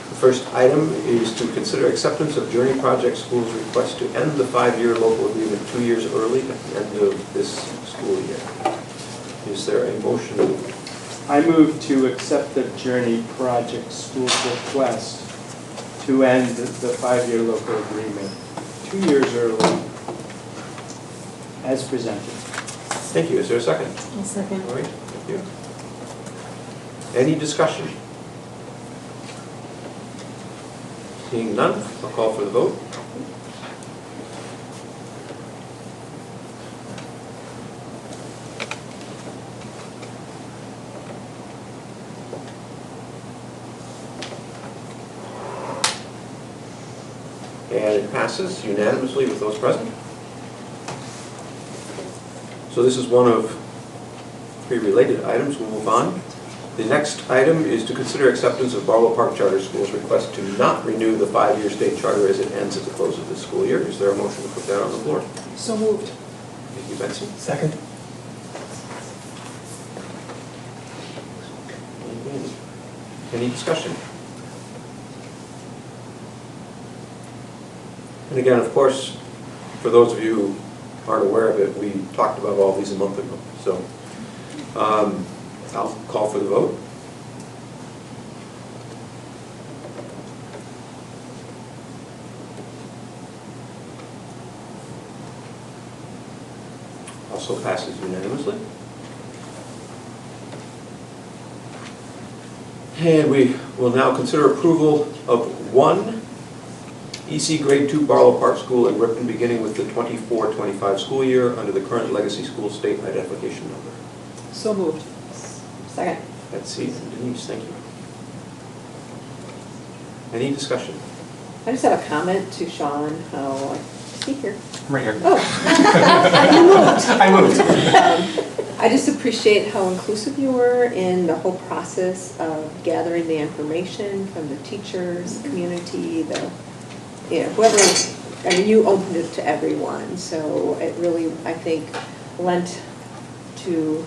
The first item is to consider acceptance of Journey Project School's request to end the 5-year local agreement 2 years early at the end of this school year. Is there a motion? I move to accept the Journey Project School's request to end the 5-year local agreement 2 years early as presented. Thank you. Is there a second? I'll second. All right, thank you. Any discussion? Seeing none, I'll call for the vote. And it passes unanimously with those present. So this is one of 3 related items. We'll move on. The next item is to consider acceptance of Barlow Park Charter School's request to not renew the 5-year state charter as it ends at the close of this school year. Is there a motion to put that on the floor? So moved. Thank you, Betsy. Second. Any discussion? And again, of course, for those of you who aren't aware of it, we talked about all these a month ago. So I'll call for the vote. Also passes unanimously. And we will now consider approval of 1 EC Grade 2 Barlow Park School in Ripon, beginning with the 24-25 school year under the current Legacy School state identification number. So moved. Second. Betsy and Denise, thank you. Any discussion? I just have a comment to Sean, how, is he here? Right here. Oh. I moved. I just appreciate how inclusive you were in the whole process of gathering the information from the teachers, the community, whoever, I mean, you opened it to everyone, so it really, I think, lent to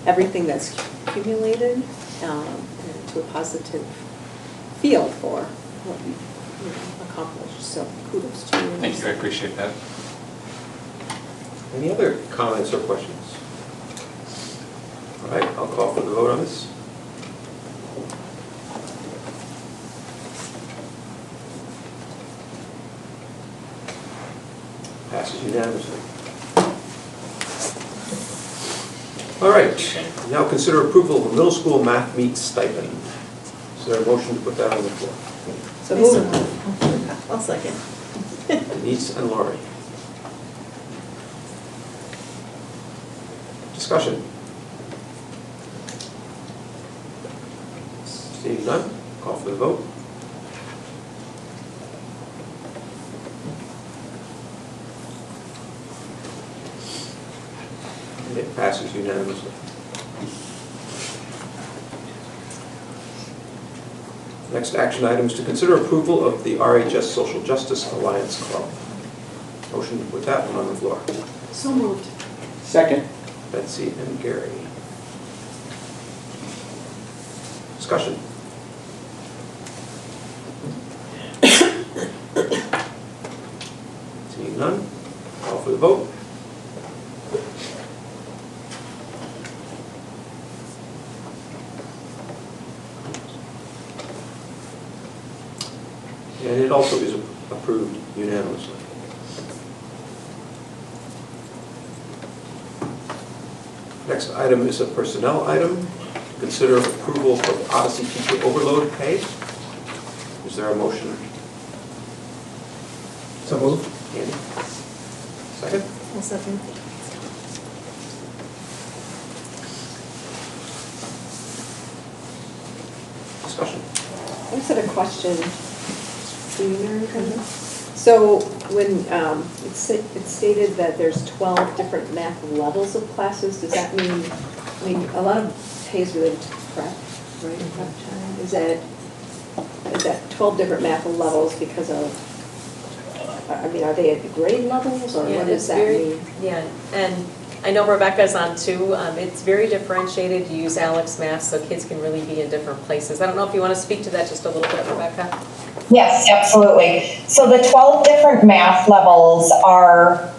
everything that's accumulated and to a positive feel for what you accomplished, so kudos to you. Thank you, I appreciate that. Any other comments or questions? All right, I'll call for the vote on this. Passes unanimously. All right, now consider approval of a middle school math meet stipend. Is there a motion to put that on the floor? So moved. I'll second. Denise and Laurie. Discussion. Seeing none, call for the vote. And it passes unanimously. Next action item is to consider approval of the RHS Social Justice Alliance Club. Motion to put that one on the floor. So moved. Second. Betsy and Gary. Discussion. Seeing none, call for the vote. And it also is approved unanimously. Next item is a personnel item. Consider approval of Odyssey teacher overload pay. Is there a motion? So moved. Andy? Second? I'll second. Discussion. I just had a question. Do you know? So when it's stated that there's 12 different math levels of classes, does that mean, I mean, a lot of pay is related to prep, right? Prep time. Is that 12 different math levels because of I mean, are they at the grade levels, or Yeah, what it's does that very- mean? Yeah, and I know Rebecca's on too. It's very differentiated. You use Alex Math, so kids can really be in different places. I don't know if you want to speak to that just a little bit, Rebecca? Yes, absolutely. So the 12 different math levels are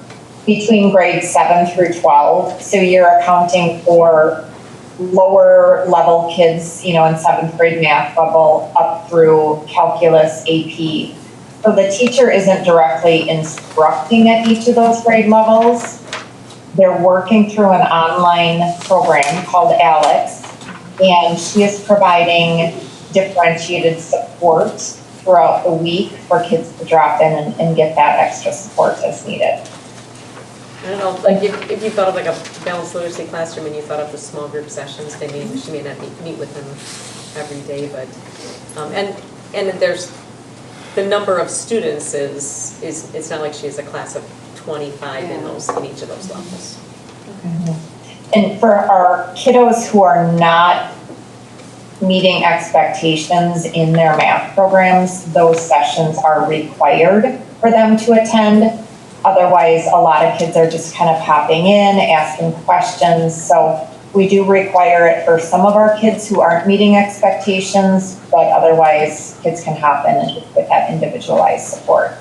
between grades 7 through 12. So you're accounting for lower level kids, in 7th grade math level up through calculus, AP. So the teacher isn't directly instructing at each of those grade levels. They're working through an online program called Alex, and she is providing differentiated support throughout the week for kids to drop in and get that extra support as needed. I don't know, like if you thought of like a balanced literacy classroom and you thought of the small group sessions, she may not meet with them every day, but, and there's, the number of students it's not like she has a class of 25 in each of those levels. And for our kiddos who are not meeting expectations in their math programs, those sessions are required for them to attend. Otherwise, a lot of kids are just kind of popping in, asking questions. So we do require it for some of our kids who aren't meeting expectations, but otherwise kids can hop in and just get that individualized support.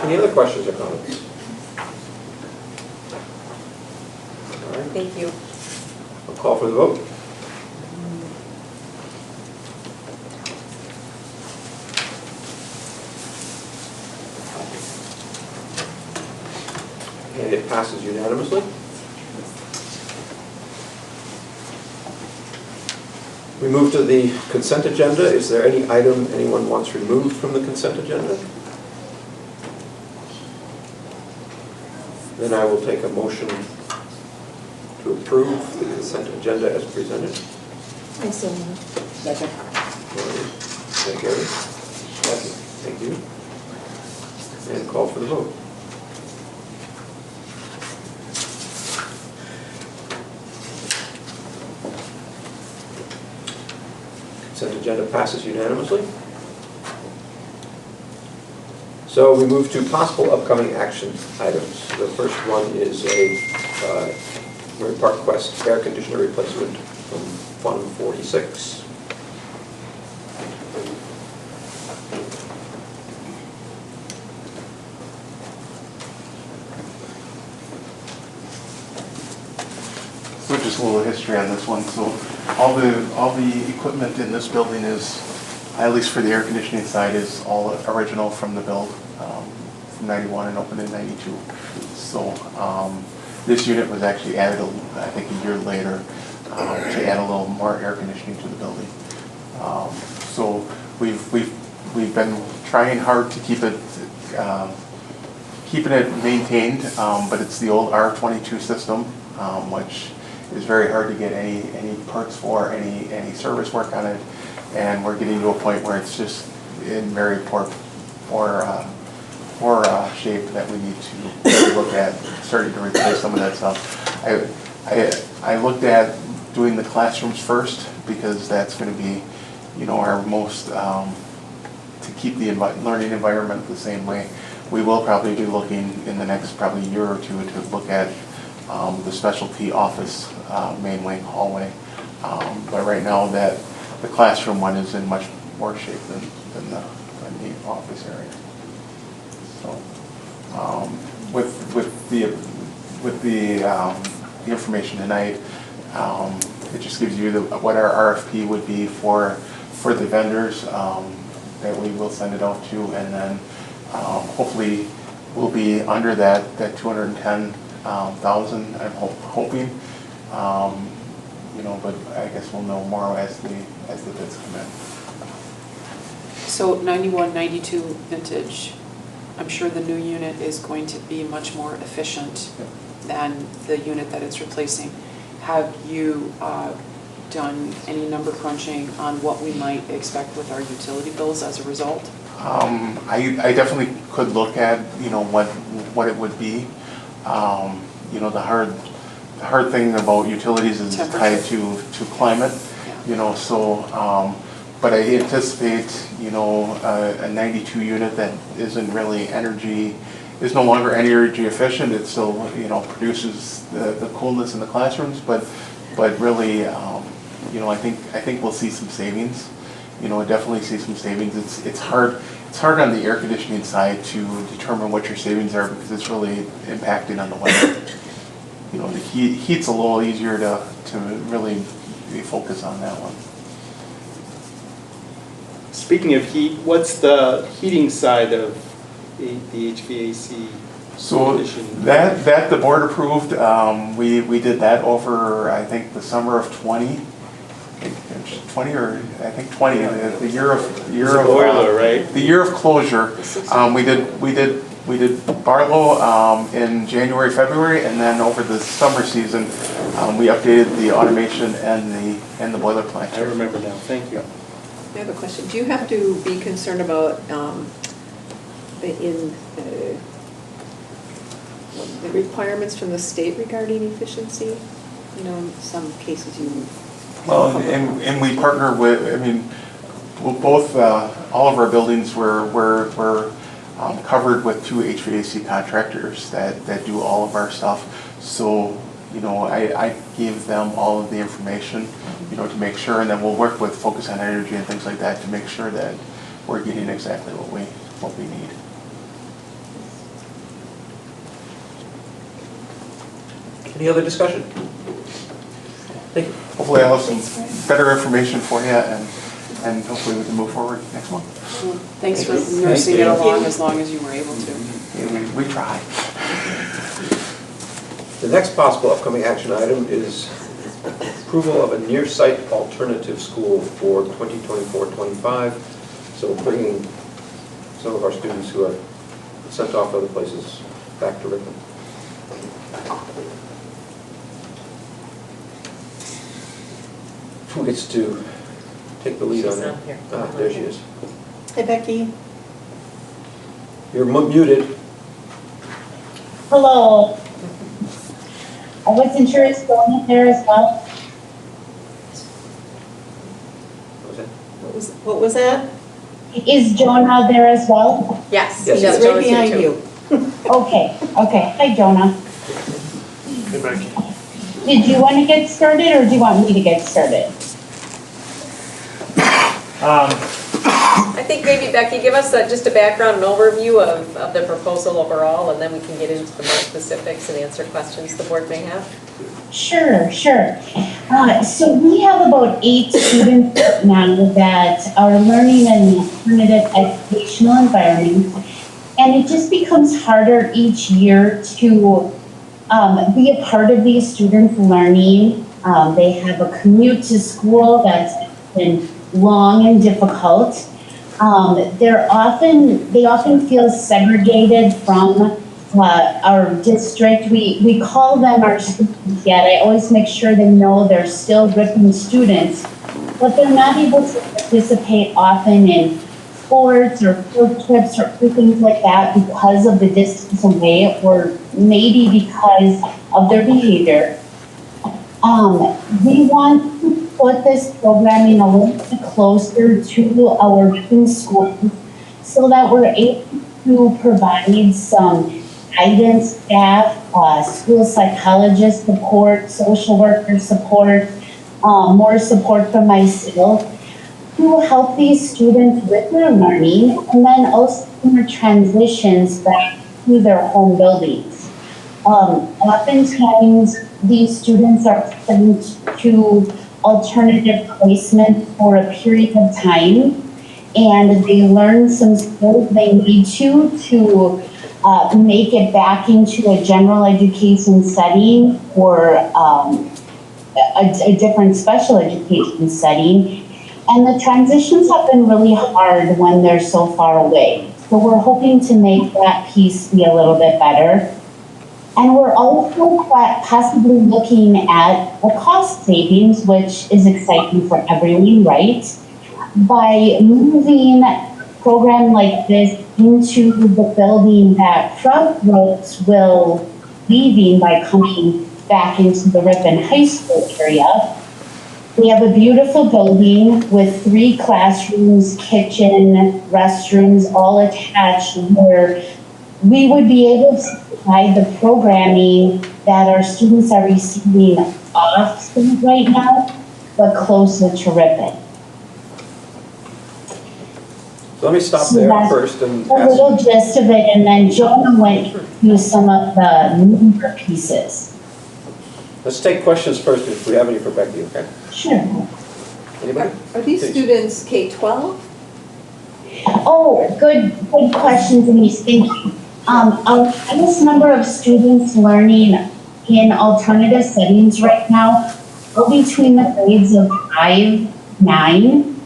Any other questions or comments? All right, Thank you. I'll call for the vote. And it passes unanimously. We move to the consent agenda. Is there any item anyone wants removed from the consent agenda? Then I will take a motion to approve the consent agenda as presented. I so moved. Second. Thank you. Thank you. And call for the vote. Consent agenda passes unanimously. So we move to possible upcoming action items. The first one is a Murray Park Quest air conditioner replacement from Fund 46. So just a little history on this one. So all the equipment in this building is, at least for the air conditioning side, is all original from the build, from 91 and opened in 92. So this unit was actually added, I think, a year later to add a little more air conditioning to the building. So we've been trying hard to keep it keeping it maintained, but it's the old R22 system, which is very hard to get any parts for, any service work on it, and we're getting to a point where it's just in very poor shape that we need to really look at starting to replace some of that stuff. I looked at doing the classrooms first because that's going to be, our most to keep the learning environment the same way. We will probably be looking in the next probably year or two to look at the specialty office main wing hallway. But right now the classroom one is in much worse shape than the office area. So with the information tonight, it just gives you what our RFP would be for the vendors that we will send it out to, and then hopefully we'll be under that 210,000. I'm hoping, but I guess we'll know more as the bids come in. So 91, 92 vintage, I'm sure the new unit is going to be much more efficient than the unit that it's replacing. Have you done any number crunching on what we might expect with our utility bills as a result? I definitely could look at what it would be. The hard thing about utilities is tied to climate. So but I anticipate, you know, a 92 unit that isn't really is no longer energy efficient. It still, you know, produces the coolness in the classrooms, but really, you know, I think we'll see some savings. You know, definitely see some savings. It's hard on the air conditioning side to determine what your savings are because it's really impacting on the weather. You know, the heat's a little easier to really focus on that one. Speaking of heat, what's the heating side of the HVAC? So that the board approved. We did that over, I think, the summer of 20. 20 or I think 20, the year of boiler, right? The year of closure. We did Barlow in January, February, and then over the summer season, we updated the automation and the boiler plant. I remember now. Thank you. I have a question. Do you have to be concerned about the requirements from the state regarding efficiency? You know, in some cases you. Well, and we partner with, I mean, both, all of our buildings were covered with 2 HVAC contractors that do all of our stuff. So, you know, I gave them all of the information, you know, to make sure, and then we'll work with Focus on Energy and things like that to make sure that we're getting exactly what we need. Any other discussion? Thank you. Hopefully I'll have some better information for you and hopefully we can move forward next month. Well, thanks for nursing it along as long as you were able to. Yeah, we try. The next possible upcoming action item is approval of a near-site alternative school for 2024-25. So bringing some of our students who are sent off other places back to Ripon. Who gets to take the lead on that? She's on here. There she is. Hey, Becky. You're muted. Hello. I wasn't sure it's going there as well. What was that? Is Jonah there as well? Yes. Yes, yes, He's right Jonah's here behind too. you. Okay. Hi, Jonah. Hey, Becky. Did you want to get started or do you want me to get started? I think maybe Becky, give us just a background and overview of the proposal overall, and then we can get into the more specifics and answer questions the board may have. Sure. So we have about 8 students now that are learning in an alternative educational environment, and it just becomes harder each year to be a part of these students' learning. They have a commute to school that's been long and difficult. They often feel segregated from our district. We call them our students yet. I always make sure they know they're still Ripon students, but they're not able to participate often in sports or field trips or things like that because of the distance away or maybe because of their behavior. We want to put this programming a little bit closer to our Ripon schools so that we're able to provide some guidance staff, school psychologist support, social worker support, more support from myself to help these students with their learning and then also in their transitions back to their home buildings. Oftentimes, these students are sent to alternative placement for a period of time, and they learn some skills they need to make it back into a general education setting or a different special education setting. And the transitions have been really hard when they're so far away. So we're hoping to make that piece be a little bit better. And we're also possibly looking at a cost savings, which is exciting for everyone, right? By moving a program like this into the building that Crossroads will be leaving by coming back into the Ripon High School area, We have a beautiful building with 3 classrooms, kitchen, restrooms, all attached, where we would be able to provide the programming that our students are receiving off-site right now, but closer to Ripon. So let me stop So there that's first and a ask. little gist of it, and then Jonah went through some of the newer pieces. Let's take questions first if we have any for Becky, okay? Sure. Anybody? Are these Please. students K-12? Oh, good question, Denise, thank you. Our highest number of students learning in alternative settings right now are between the grades of 5, 9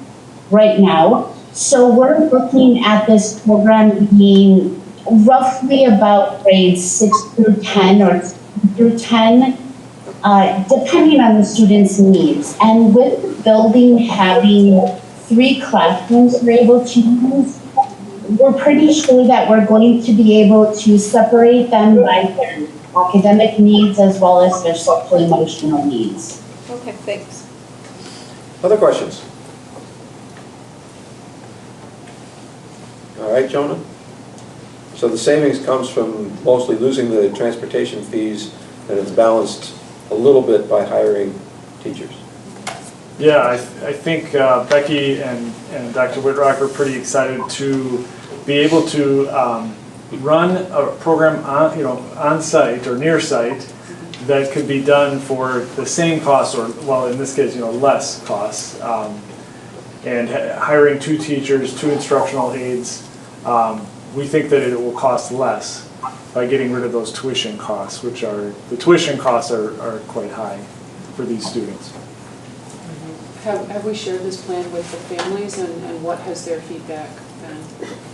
right now. So we're looking at this program being roughly about grades 6 through 10 or 10 through 10, depending on the student's needs. And with the building having 3 classrooms we're able to use, we're pretty sure that we're going to be able to separate them by their academic needs as well as their social emotional needs. Okay, thanks. Other questions? All right, Jonah? So the savings comes from mostly losing the transportation fees, and it's balanced a little bit by hiring teachers. Yeah, I think Becky and Dr. Whitrock are pretty excited to be able to run a program on site or near site that could be done for the same cost, or well, in this case, less costs. And hiring 2 teachers, 2 instructional aides, we think that it will cost less by getting rid of those tuition costs, which are, the tuition costs are quite high for these students. Have we shared this plan with the families, and what has their feedback been?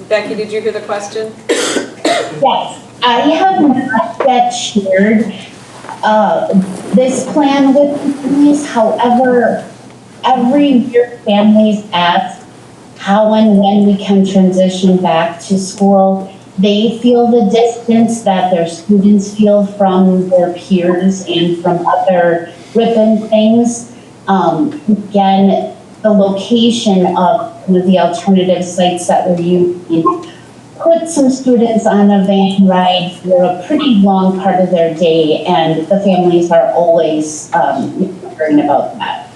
Becky, did you hear the question? Yes, I have not yet shared this plan with the families. However, every year families ask how and when we can transition back to school. They feel the distance that their students feel from their peers and from other Ripon things. Again, the location of the alternative sites that we're using put some students on a van ride for a pretty long part of their day, and the families are always hearing about that.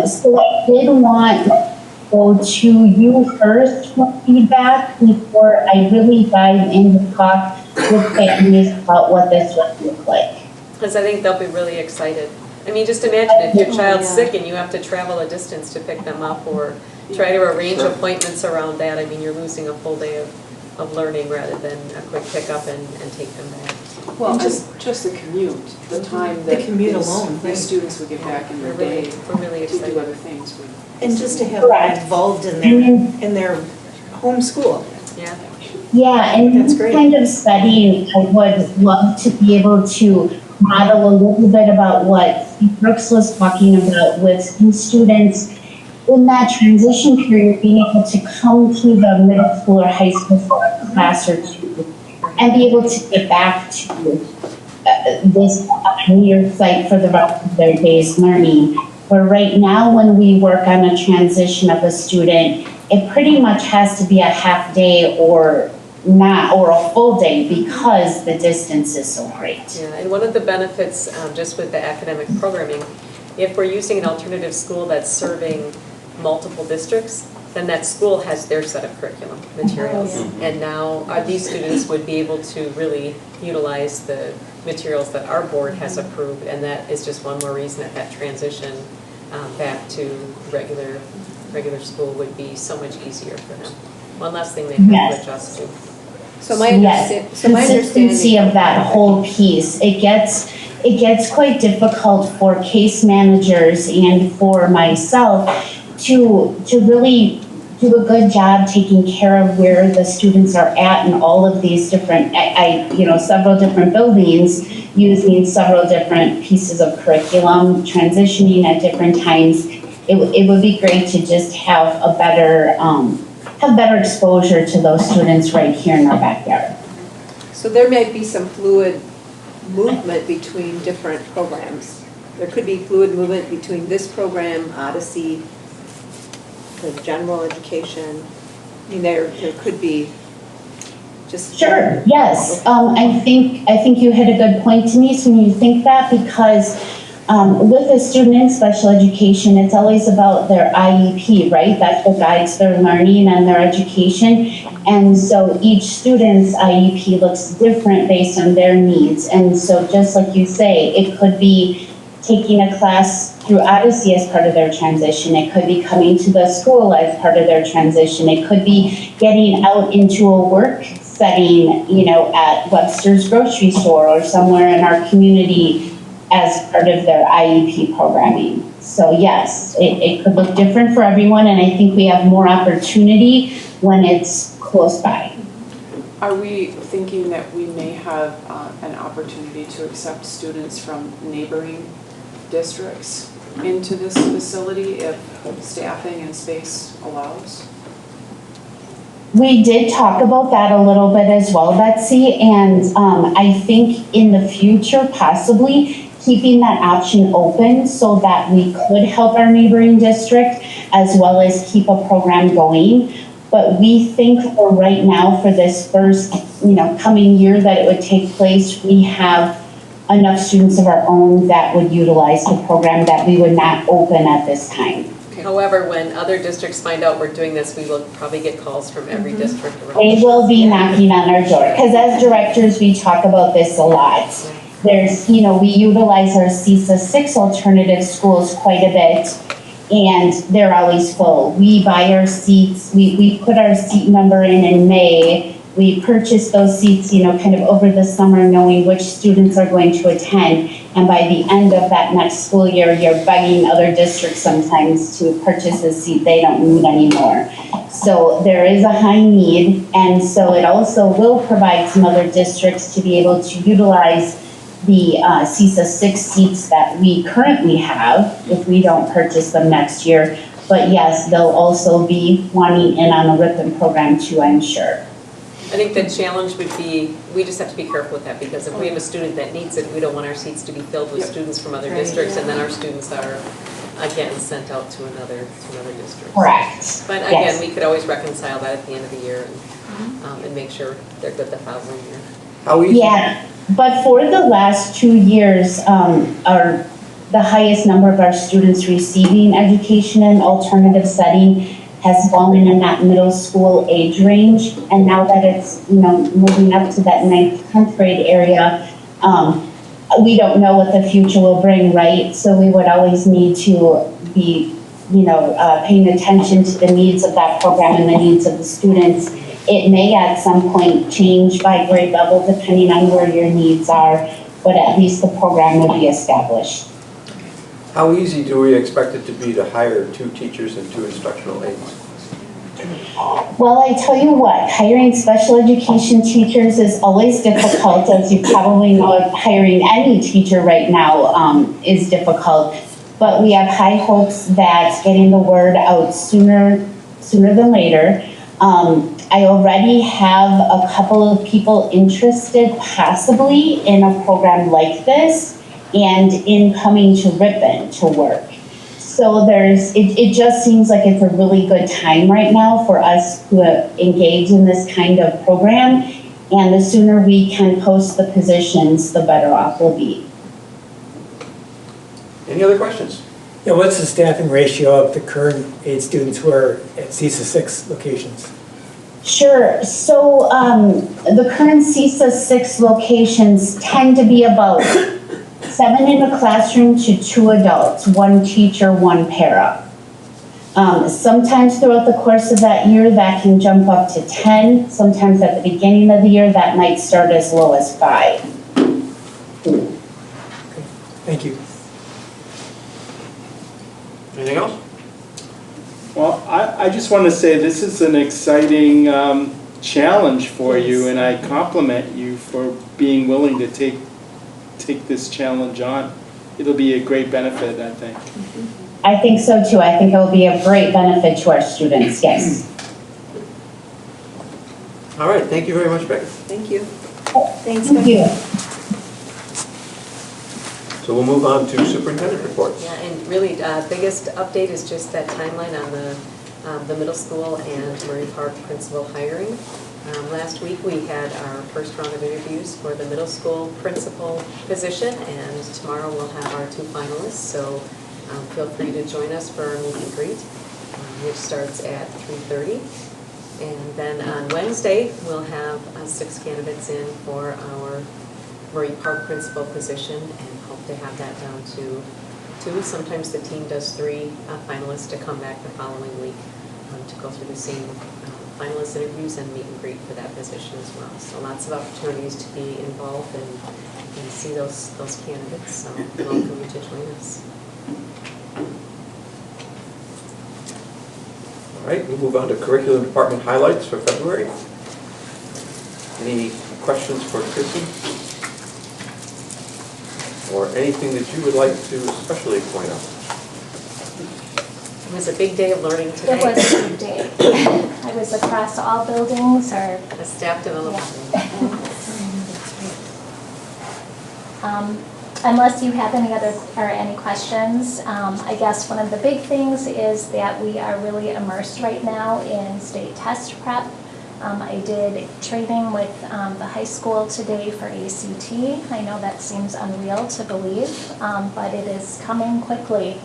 So I did want to go to you first for feedback before I really dive in to talk with families about what this would look like. Because I think they'll be really excited. I mean, just imagine if your child's sick and you have to travel a distance to pick them up or try to arrange appointments around that. I mean, you're losing a full day of learning rather than a quick pickup and take them back. Well, just the commute, the time that these students would get back in their day We're really to excited. do other things. And just to have them involved in their home school. Yeah. Yeah, and That's great. kind of studying, I would love to be able to model a little bit about what Steve Brooks was talking about with some students in that transition period, being able to come to the middle school or high school for a class or 2 and be able to get back to this near site for the rest of their day's learning. Where right now, when we work on a transition of a student, it pretty much has to be a half day or not, or a full day, because the distance is so great. Yeah, and one of the benefits just with the academic programming, if we're using an alternative school that's serving multiple districts, then that school has their set of curriculum materials. And now these students would be able to really utilize the materials that our board has approved, and that is just one more reason that transition back to regular school would be so much easier for them. One less thing they have to adjust to. So my Consistency of that whole piece, it gets quite difficult for case managers and for myself to really do a good job taking care of where the students are at in all of these different, several different buildings, using several different pieces of curriculum, transitioning at different times. It would be great to just have a better exposure to those students right here in our backyard. So there might be some fluid movement between different programs. there could be fluid movement between this program, Odyssey, the general education. I mean, there could be just. Sure, yes. I think you hit a good point, Denise, when you think that, because with a student in special education, it's always about their IEP, right? That's what guides their learning and their education. And so each student's IEP looks different based on their needs. And so just like you say, it could be taking a class through Odyssey as part of their transition. It could be coming to the school as part of their transition. It could be getting out into a work setting, you know, at Webster's grocery store or somewhere in our community as part of their IEP programming. So yes, it could look different for everyone, and I think we have more opportunity when it's close by. Are we thinking that we may have an opportunity to accept students from neighboring districts into this facility if staffing and space allows? We did talk about that a little bit as well, Betsy, and I think in the future, possibly keeping that option open so that we could help our neighboring district as well as keep a program going. But we think for right now, for this first, coming year that it would take place, we have enough students of our own that would utilize the program that we would not open at this time. However, when other districts find out we're doing this, we will probably get calls from every district around. They will be knocking on our door, because as directors, we talk about this a lot. There's, we utilize our CISA 6 alternative schools quite a bit, and they're always full. We buy our seats, we put our seat number in May. We purchase those seats, kind of over the summer, knowing which students are going to attend. And by the end of that next school year, you're begging other districts sometimes to purchase a seat they don't need anymore. So there is a high need, and so it also will provide some other districts to be able to utilize the CISA 6 seats that we currently have if we don't purchase them next year. But yes, they'll also be wanting in on the Ripon program too, I'm sure. I think the challenge would be, we just have to be careful with that, because if we have a student that needs it, we don't want our seats to be filled with students from other districts, and then our students are, again, sent out to another district. Correct. But again, we could always reconcile that at the end of the year and make sure they're good the following year. How easy? Yeah, but for the last 2 years, the highest number of our students receiving education in alternative setting has fallen in that middle school age range. And now that it's, moving up to that 9th, 10th grade area, we don't know what the future will bring, right? So we would always need to be, paying attention to the needs of that program and the needs of the students. It may at some point change by grade level depending on where your needs are, but at least the program will be established. How easy do we expect it to be to hire 2 teachers and 2 instructional aides? Well, I tell you what, hiring special education teachers is always difficult, as you probably know. Hiring any teacher right now is difficult, but we have high hopes that getting the word out sooner than later. I already have a couple of people interested possibly in a program like this and in coming to Ripon to work. So it just seems like it's a really good time right now for us to engage in this kind of program, and the sooner we can post the positions, the better off we'll be. Any other questions? Yeah, what's the staffing ratio of the current 8 students who are at CISA 6 locations? Sure. So the current CISA 6 locations tend to be about 7 in a classroom to 2 adults, 1 teacher, 1 para. Sometimes throughout the course of that year, that can jump up to 10. Sometimes at the beginning of the year, that might start as low as 5. Thank you. Anything else? Well, I just want to say this is an exciting challenge for you, and I compliment you for being willing to take this challenge on. It'll be a great benefit, I think. I think so too. I think it will be a great benefit to our students, yes. All right, thank you very much, Becky. Thank you. Thank you. So we'll move on to superintendent reports. Yeah, and really, biggest update is just that timeline on the middle school and Murray Park principal hiring. Last week, we had our first round of interviews for the middle school principal position, and tomorrow we'll have our 2 finalists, so feel free to join us for our meet and greet, which starts at 3:30. And then on Wednesday, we'll have 6 candidates in for our Murray Park principal position, and hope to have that down to 2. Sometimes the team does 3 finalists to come back the following week to go through the same finalist interviews and meet and greet for that position as well. So lots of opportunities to be involved and see those candidates. So welcome you to join us. All right, we'll move on to curriculum department highlights for February. Any questions for Kristen? Or anything that you would like to especially point out? It was a big day of learning today. It was a big day. I was across all buildings or... A staff development. Unless you have any other, or any questions, I guess one of the big things is that we are really immersed right now in state test prep. I did training with the high school today for ACT. I know that seems unreal to believe, but it is coming quickly.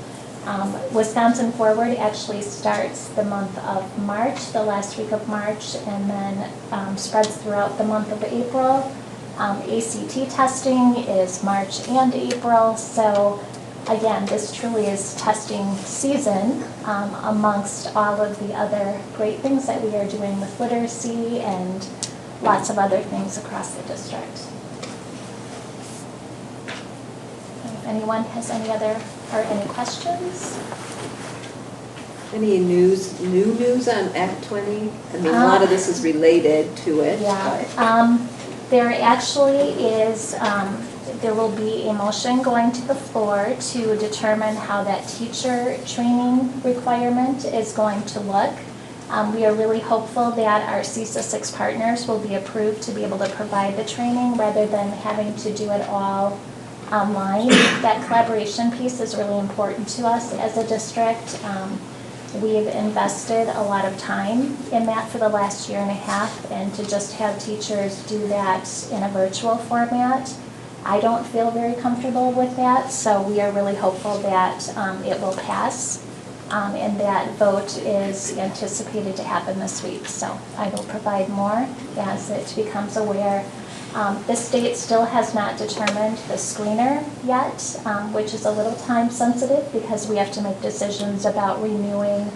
Wisconsin Forward actually starts the month of March, the last week of March, and then spreads throughout the month of April. ACT testing is March and April, so again, this truly is testing season amongst all of the other great things that we are doing with literacy and lots of other things across the district. If anyone has any other or any questions? Any new news on Act 20? I mean, a lot of this is related to it. Yeah, there actually is, there will be a motion going to the floor to determine how that teacher training requirement is going to look. We are really hopeful that our CISA 6 partners will be approved to be able to provide the training rather than having to do it all online. That collaboration piece is really important to us as a district. We've invested a lot of time in that for the last year and a half, and to just have teachers do that in a virtual format, I don't feel very comfortable with that, so we are really hopeful that it will pass, and that vote is anticipated to happen this week. So I will provide more as it becomes aware. The state still has not determined the screener yet, which is a little time sensitive because we have to make decisions about renewing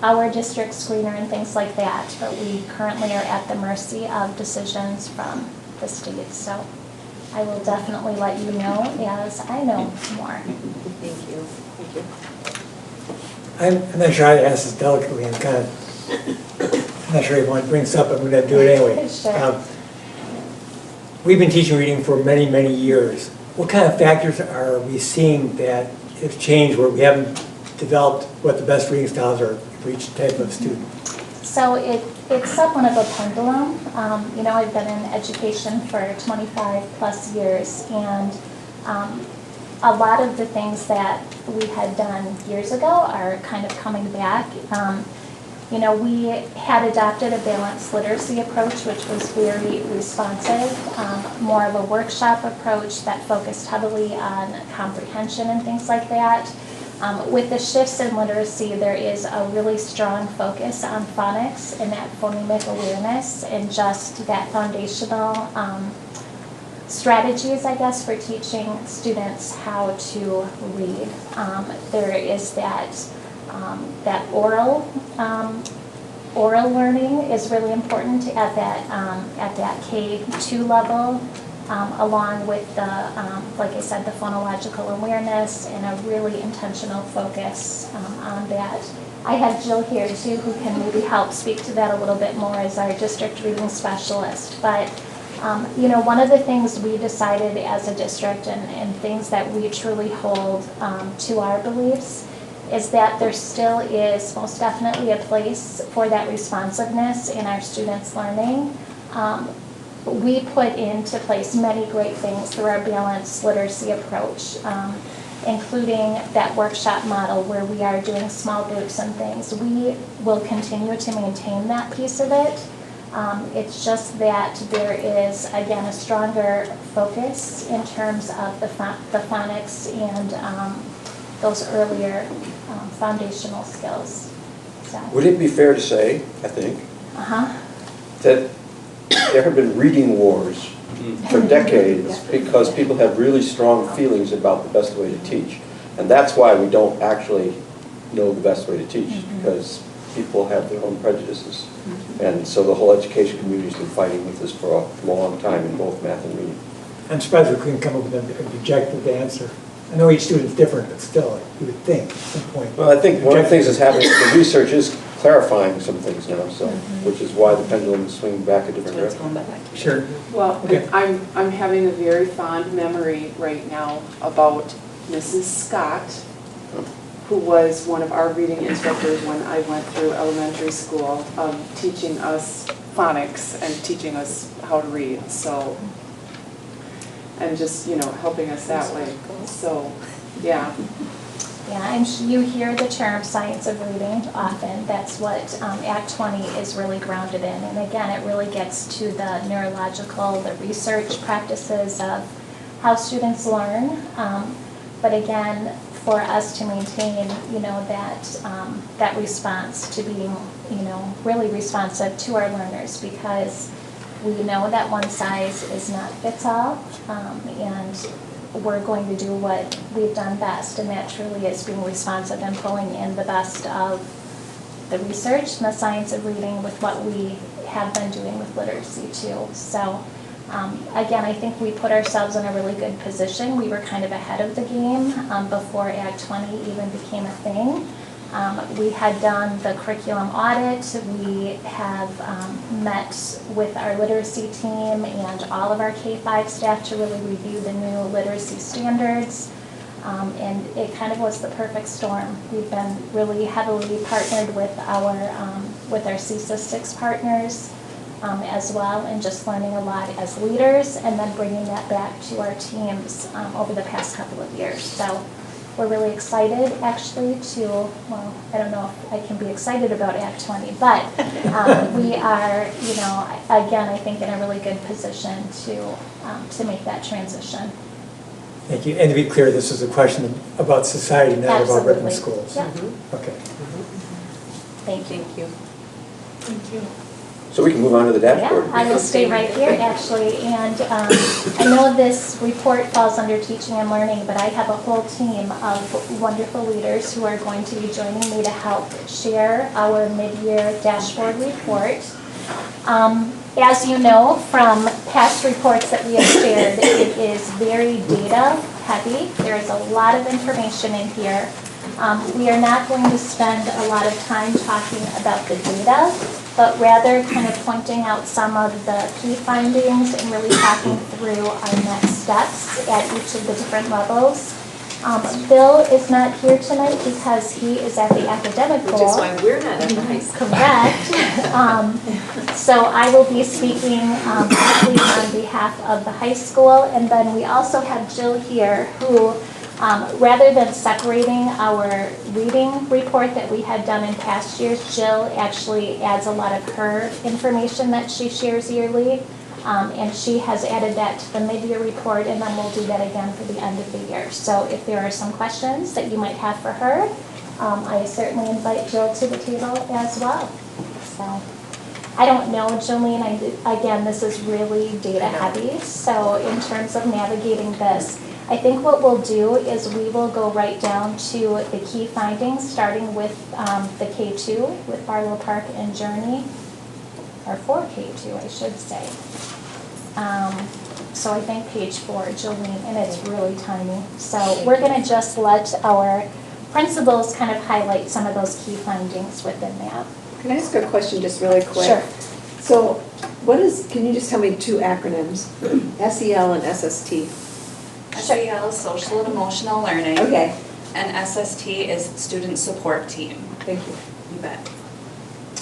our district screener and things like that. But we currently are at the mercy of decisions from the state. So I will definitely let you know as I know more. Thank you. I'm not sure how to ask this delicately. I'm not sure everyone brings up. I'm going to do it anyway. Sure. We've been teaching reading for many, many years. What kind of factors are we seeing that have changed where we haven't developed what the best reading styles are for each type of student? So it's somewhat of a pendulum. You know, I've been in education for 25 plus years, and a lot of the things that we had done years ago are kind of coming back. You know, we had adopted a balanced literacy approach, which was very responsive, more of a workshop approach that focused heavily on comprehension and things like that. With the shifts in literacy, there is a really strong focus on phonics and that phonemic awareness and just that foundational strategies, I guess, for teaching students how to read. There is that oral learning is really important at that K2 level, along with the, like I said, the phonological awareness and a really intentional focus on that. I have Jill here too, who can maybe help speak to that a little bit more as our district reading specialist. But you know, one of the things we decided as a district and things that we truly hold to our beliefs is that there still is most definitely a place for that responsiveness in our students' learning. we put into place many great things through our balanced literacy approach, including that workshop model where we are doing small groups and things. We will continue to maintain that piece of it. It's just that there is, again, a stronger focus in terms of the phonics and those earlier foundational skills. So. Would it be fair to say, I think, Uh-huh. that there have been reading wars for decades because people have really strong feelings about the best way to teach. And that's why we don't actually know the best way to teach, because people have their own prejudices. And so the whole education community has been fighting with this for a long time in both math and reading. I'm surprised we couldn't come up with an objective answer. I know each student's different, but still, you would think at some point. Well, I think one of the things that's happening, the research is clarifying some things now, so, which is why the pendulum is swinging back a different direction. Sure. Well, Okay. I'm having a very fond memory right now about Mrs. Scott, who was one of our reading instructors when I went through elementary school, teaching us phonics and teaching us how to read. So, and just, helping us that way. So, yeah. Yeah, and you hear the term science of reading often. That's what Act 20 is really grounded in. And again, it really gets to the neurological, the research practices of how students learn. But again, for us to maintain, that response to being, really responsive to our learners, because we know that one size is not fits all, and we're going to do what we've done best, and that truly is being responsive and pulling in the best of the research and the science of reading with what we have been doing with literacy too. So again, I think we put ourselves in a really good position. We were kind of ahead of the game before Act 20 even became a thing. We had done the curriculum audit. We have met with our literacy team and all of our K-5 staff to really review the new literacy standards. And it kind of was the perfect storm. We've been really heavily partnered with our CSIS 6 partners as well, and just learning a lot as leaders, and then bringing that back to our teams over the past couple of years. So we're really excited actually well, I don't know if I can be excited about Act 20, but we are, again, I think in a really good position to make that transition. Thank you. And to be clear, this is a question about society, not about Ripon Absolutely. schools. Yeah. Okay. Thank you. Thank you. So we can move on to the dashboard. Yeah, I will stay right here actually, and I know this report falls under teaching and learning, but I have a whole team of wonderful leaders who are going to be joining me to help share our mid-year dashboard report. As you know from past reports that we have shared, it is very data heavy. There is a lot of information in here. We are not going to spend a lot of time talking about the data, but rather kind of pointing out some of the key findings and really talking through our next steps at each of the different levels. Bill is not here tonight because he is at the academic goal. Which is why we're not at the high school. Correct. So I will be speaking briefly on behalf of the high school, and then we also have Jill here who, rather than separating our reading report that we had done in past years, Jill actually adds a lot of her information that she shares yearly, and she has added that to the mid-year report, and then we'll do that again for the end of the year. So if there are some questions that you might have for her, I certainly invite Jill to the table as well. So I don't know, Jolene, again, this is really data heavy, so in terms of navigating this, I think what we'll do is we will go right down to the key findings, starting with the K2, with Barlow Park and Journey, or for K2, I should say. So I think page 4, Jolene, and it's really tiny. So we're going to just let our principals kind of highlight some of those key findings within that. Can I ask a question just really quick? Sure. So can you just tell me two acronyms, SEL and SST? SEL is Social and Emotional Learning. Okay. And SST is Student Support Team. Thank you. You bet.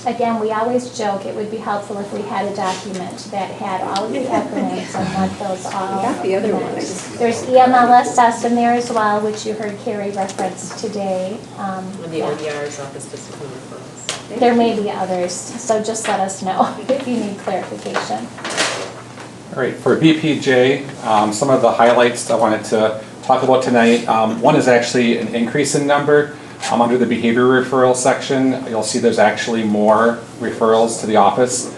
Again, we always joke it would be helpful if we had a document that had all of the acronyms and what those all I got the other one. meant. There's EMLSS in there as well, which you heard Carrie reference today. And the Yeah. ODR's office discipline referrals. There may be others, so just let us know if you need clarification. All right, for BPJ, some of the highlights I wanted to talk about tonight. One is actually an increase in number. Under the behavior referral section, you'll see there's actually more referrals to the office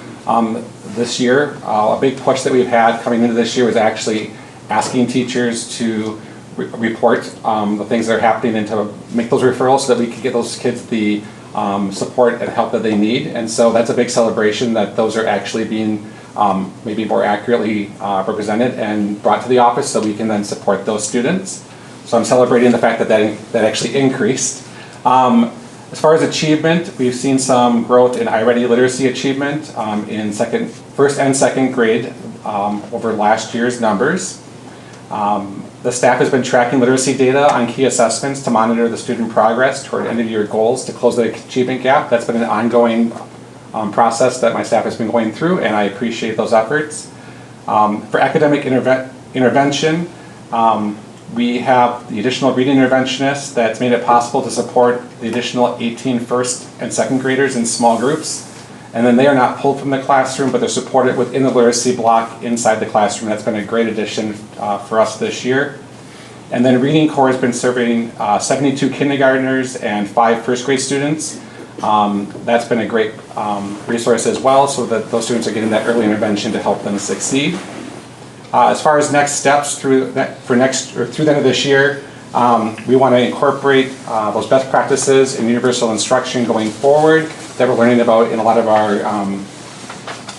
this year. A big push that we've had coming into this year was actually asking teachers to report the things that are happening and to make those referrals so that we can get those kids the support and help that they need. And so that's a big celebration that those are actually being maybe more accurately represented and brought to the office so we can then support those students. So I'm celebrating the fact that that actually increased. As far as achievement, we've seen some growth in iReady literacy achievement in first and second grade over last year's numbers. The staff has been tracking literacy data on key assessments to monitor the student progress toward end-of-year goals to close the achievement gap. That's been an ongoing process that my staff has been going through, and I appreciate those efforts. For academic intervention, we have the additional reading interventionist that's made it possible to support the additional 18 first and second graders in small groups. And then they are not pulled from the classroom, but they're supported within the literacy block inside the classroom. That's been a great addition for us this year. And then Reading Corps has been serving 72 kindergartners and 5 first grade students. That's been a great resource as well, so that those students are getting that early intervention to help them succeed. As far as next steps through the end of this year, we want to incorporate those best practices in universal instruction going forward that we're learning about in a lot of our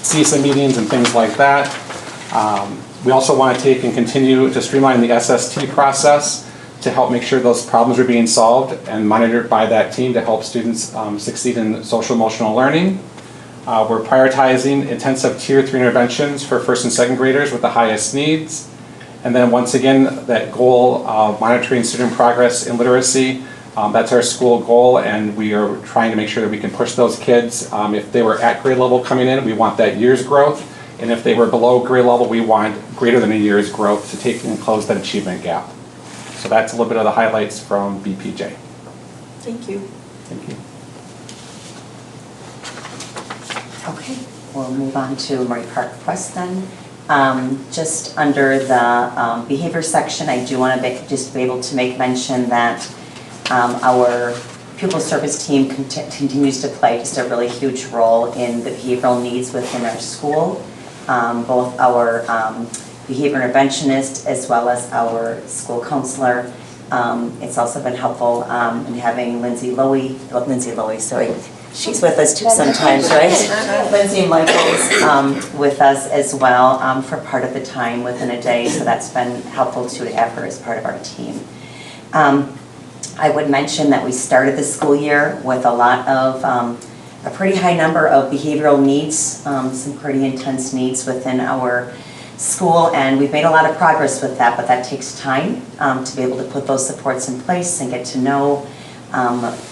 CISA meetings and things like that. We also want to take and continue to streamline the SST process to help make sure those problems are being solved and monitored by that team to help students succeed in social emotional learning. We're prioritizing intensive Tier 3 interventions for first and second graders with the highest needs. And then once again, that goal of monitoring student progress in literacy, that's our school goal, and we are trying to make sure that we can push those kids. If they were at grade level coming in, we want that year's growth. And if they were below grade level, we want greater than a year's growth to take and close that achievement gap. So that's a little bit of the highlights from BPJ. Thank you. Thank you. Okay, we'll move on to Murray Park Quest then. Just under the behavior section, I do want to just be able to make mention that our pupil service team continues to play just a really huge role in the behavioral needs within our school. Both our behavior interventionist as well as our school counselor. It's also been helpful in having Lindsay Lowy, sorry. She's with us too sometimes, right? Lindsay Michaels with us as well for part of the time within a day, so that's been helpful too to have her as part of our team. I would mention that we started the school year with a lot of, a pretty high number of behavioral needs, some pretty intense needs within our school, and we've made a lot of progress with that, but that takes time to be able to put those supports in place and get to know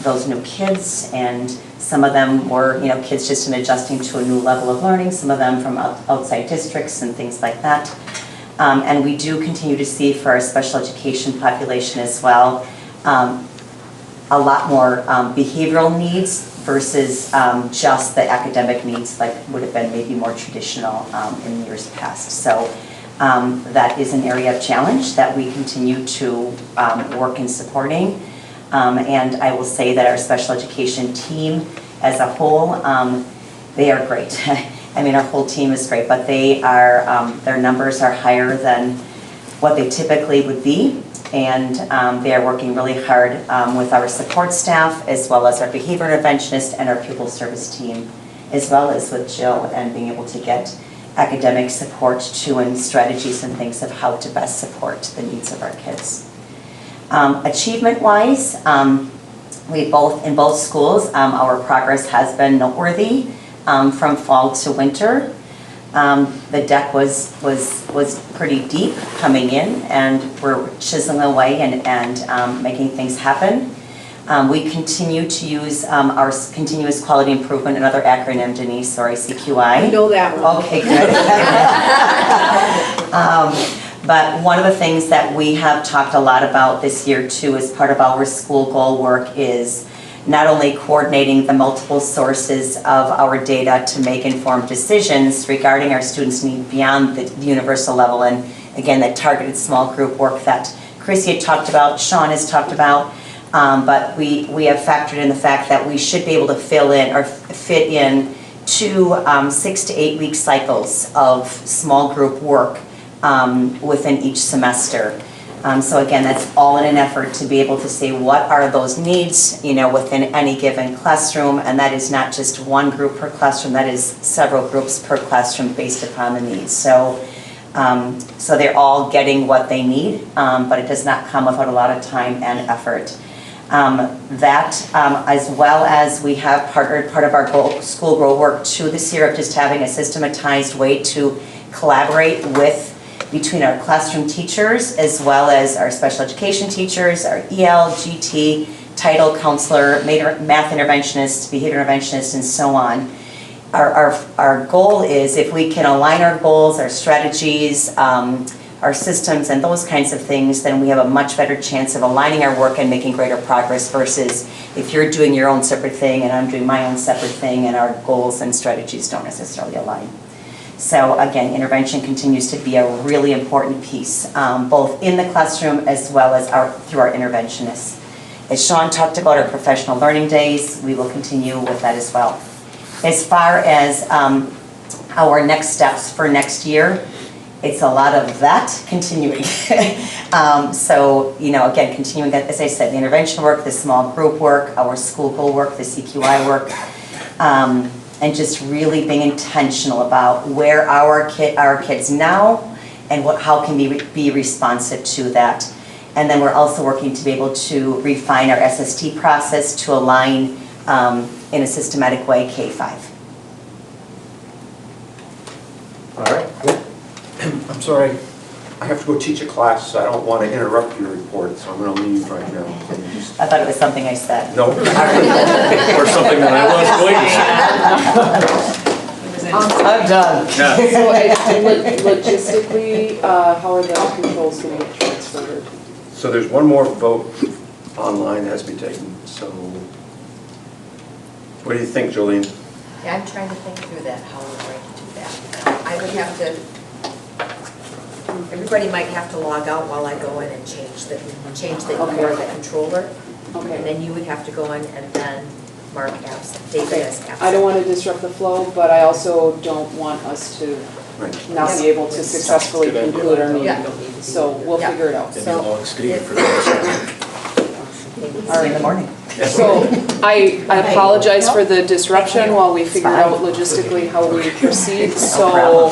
those new kids, and some of them were, kids just in adjusting to a new level of learning, some of them from outside districts and things like that. And we do continue to see for our special education population as well, a lot more behavioral needs versus just the academic needs like would have been maybe more traditional in years past. So that is an area of challenge that we continue to work in supporting. And I will say that our special education team as a whole, they are great. I mean, our whole team is great, but they are, their numbers are higher than what they typically would be. And they are working really hard with our support staff, as well as our behavior interventionist and our pupil service team, as well as with Jill, and being able to get academic support too, and strategies and things of how to best support the needs of our kids. Achievement-wise, in both schools, our progress has been noteworthy from fall to winter. The deck was pretty deep coming in, and we're chiseling away and making things happen. We continue to use our continuous quality improvement, another acronym, Denise, or ICQI. I know that one. Okay, good. But one of the things that we have talked a lot about this year too, as part of our school goal work, is not only coordinating the multiple sources of our data to make informed decisions regarding our students' need beyond the universal level, and again, that targeted small group work that Chrissy had talked about, Sean has talked about, but we have factored in the fact that we should be able to fill in or fit in 2 6 to 8 week cycles of small group work within each semester. So again, that's all in an effort to be able to say what are those needs, within any given classroom, and that is not just one group per classroom, that is several groups per classroom based upon the needs. So they're all getting what they need, but it does not come without a lot of time and effort. As well as we have partnered part of our school goal work too this year of just having a systematized way to collaborate between our classroom teachers as well as our special education teachers, our EL, GT, title counselor, math interventionists, behavior interventionists, and so on. Our goal is if we can align our goals, our strategies, our systems, and those kinds of things, then we have a much better chance of aligning our work and making greater progress versus if you're doing your own separate thing and I'm doing my own separate thing and our goals and strategies don't necessarily align. So again, intervention continues to be a really important piece, both in the classroom as well as through our interventionists. As Sean talked about our professional learning days, we will continue with that as well. As far as our next steps for next year, it's a lot of that continuing. So, again, continuing, as I said, the intervention work, the small group work, our school goal work, the CQI work, and just really being intentional about where our kids now and how can we be responsive to that. And then we're also working to be able to refine our SST process to align in a systematic way K-5. All right. I'm sorry, I have to go teach a class, so I don't want to interrupt your report, so I'm going to leave right now. I thought it was something I said. No. Or something that I was going to say. I'm done. So logistically, how are the controls going to get transferred? So there's one more vote online that has to be taken, so what do you think, Jolene? Yeah, I'm trying to think through that, how we're going to do that. I would have to, everybody might have to log out while I go in and change that you are the controller. Okay. And then you would have to go in and then mark absent, David as absent. I don't want to disrupt the flow, but I also don't want us to not be able to successfully conclude our meeting. So we'll figure it out. See you in the morning. So I apologize for the disruption while we figure out logistically how we proceed, so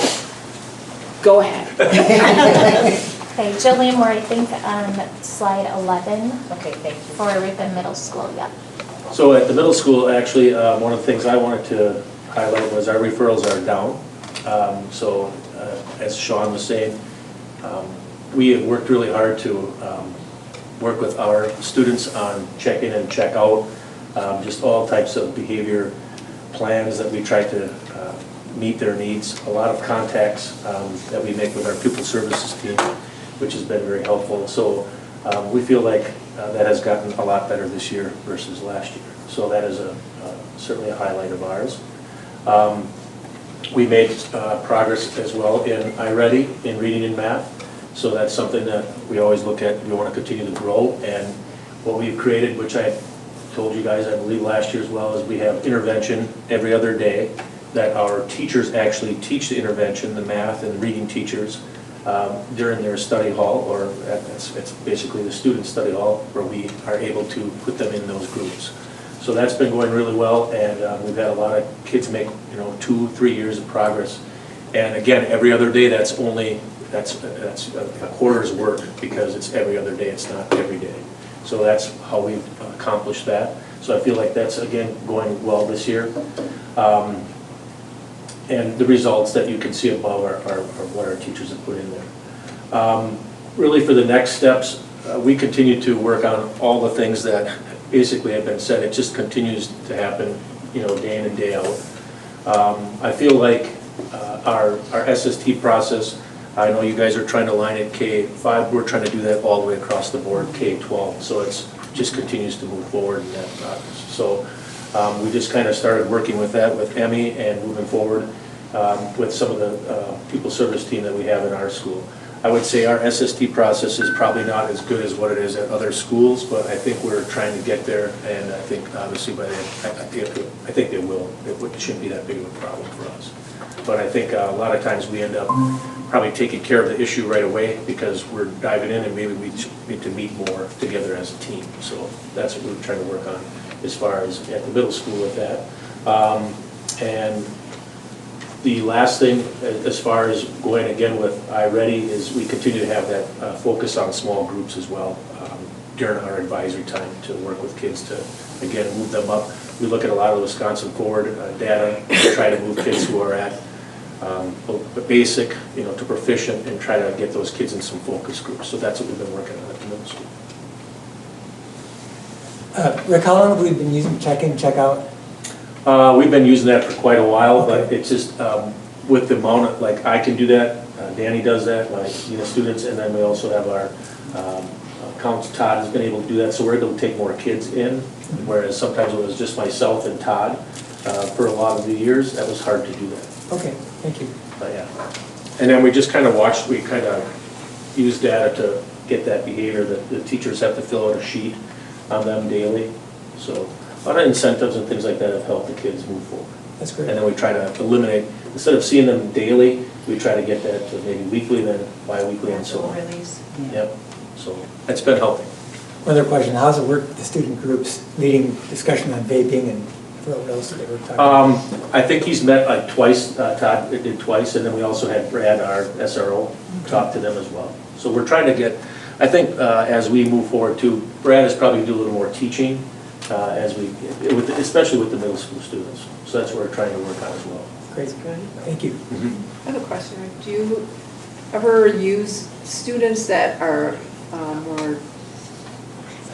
go ahead. Okay, Jillian, we're I think on slide 11. Okay, thank you. For Ripon Middle School, yeah. So at the middle school, actually, one of the things I wanted to highlight was our referrals are down. As Sean was saying, we have worked really hard to work with our students on check-in and check-out, just all types of behavior plans that we try to meet their needs. A lot of contacts that we make with our pupil services team, which has been very helpful. So we feel like that has gotten a lot better this year versus last year. So that is certainly a highlight of ours. We made progress as well in iReady, in reading and math. So that's something that we always look at. We want to continue to grow. And what we've created, which I told you guys, I believe last year as well, is we have intervention every other day that our teachers actually teach the intervention, the math and reading teachers, during their study hall, or it's basically the student study hall, where we are able to put them in those groups. So that's been going really well, and we've had a lot of kids make 2-3 years of progress. And again, every other day, that's a quarter's work, because it's every other day, it's not every day. So that's how we've accomplished that. So I feel like that's, again, going well this year. And the results that you can see above are what our teachers have put in there. Really, for the next steps, we continue to work on all the things that basically have been said, it just continues to happen, day in and day out. I feel like our SST process, I know you guys are trying to line it K-5, we're trying to do that all the way across the board, K-12, so it's just continues to move forward in that process. So we just kind of started working with that with Emmy and moving forward with some of the people service team that we have in our school. I would say our SST process is probably not as good as what it is at other schools, but I think we're trying to get there, and I think obviously by then, I think they will. It shouldn't be that big of a problem for us. But I think a lot of times we end up probably taking care of the issue right away because we're diving in and maybe we need to meet more together as a team. So that's what we're trying to work on as far as at the middle school with that. And the last thing, as far as going again with iReady, is we continue to have that focus on small groups as well during our advisory time to work with kids to, again, move them up. We look at a lot of the Wisconsin Forward data to try to move kids who are at basic, to proficient, and try to get those kids in some focus groups. So that's what we've been working on at the middle school. Rick, how long have we been using check-in, check-out? We've been using that for quite a while, but it's just with the amount of, like, I can do that, Danny does that, my students, and then we also have our accounts, Todd has been able to do that, so we're able to take more kids in, whereas sometimes it was just myself and Todd for a lot of the years, that was hard to do that. Okay, thank you. But yeah. And then we just kind of watched, we kind of use data to get that behavior, that the teachers have to fill out a sheet on them daily, so a lot of incentives and things like that have helped the kids move forward. That's great. And then we try to eliminate, instead of seeing them daily, we try to get that to maybe weekly, then bi-weekly and so on. Release. Yep, so it's been helping. One other question, how's it work with the student groups leading discussion on vaping and what else did they were talking about? I think he's met like twice, Todd did twice, and then we also had Brad, our SRO, talk to them as well. So we're trying to get, I think as we move forward too, Brad is probably do a little more teaching as we, especially with the middle school students. So that's what we're trying to work on as well. Great, thank you. I have a question. Do you ever use students that are more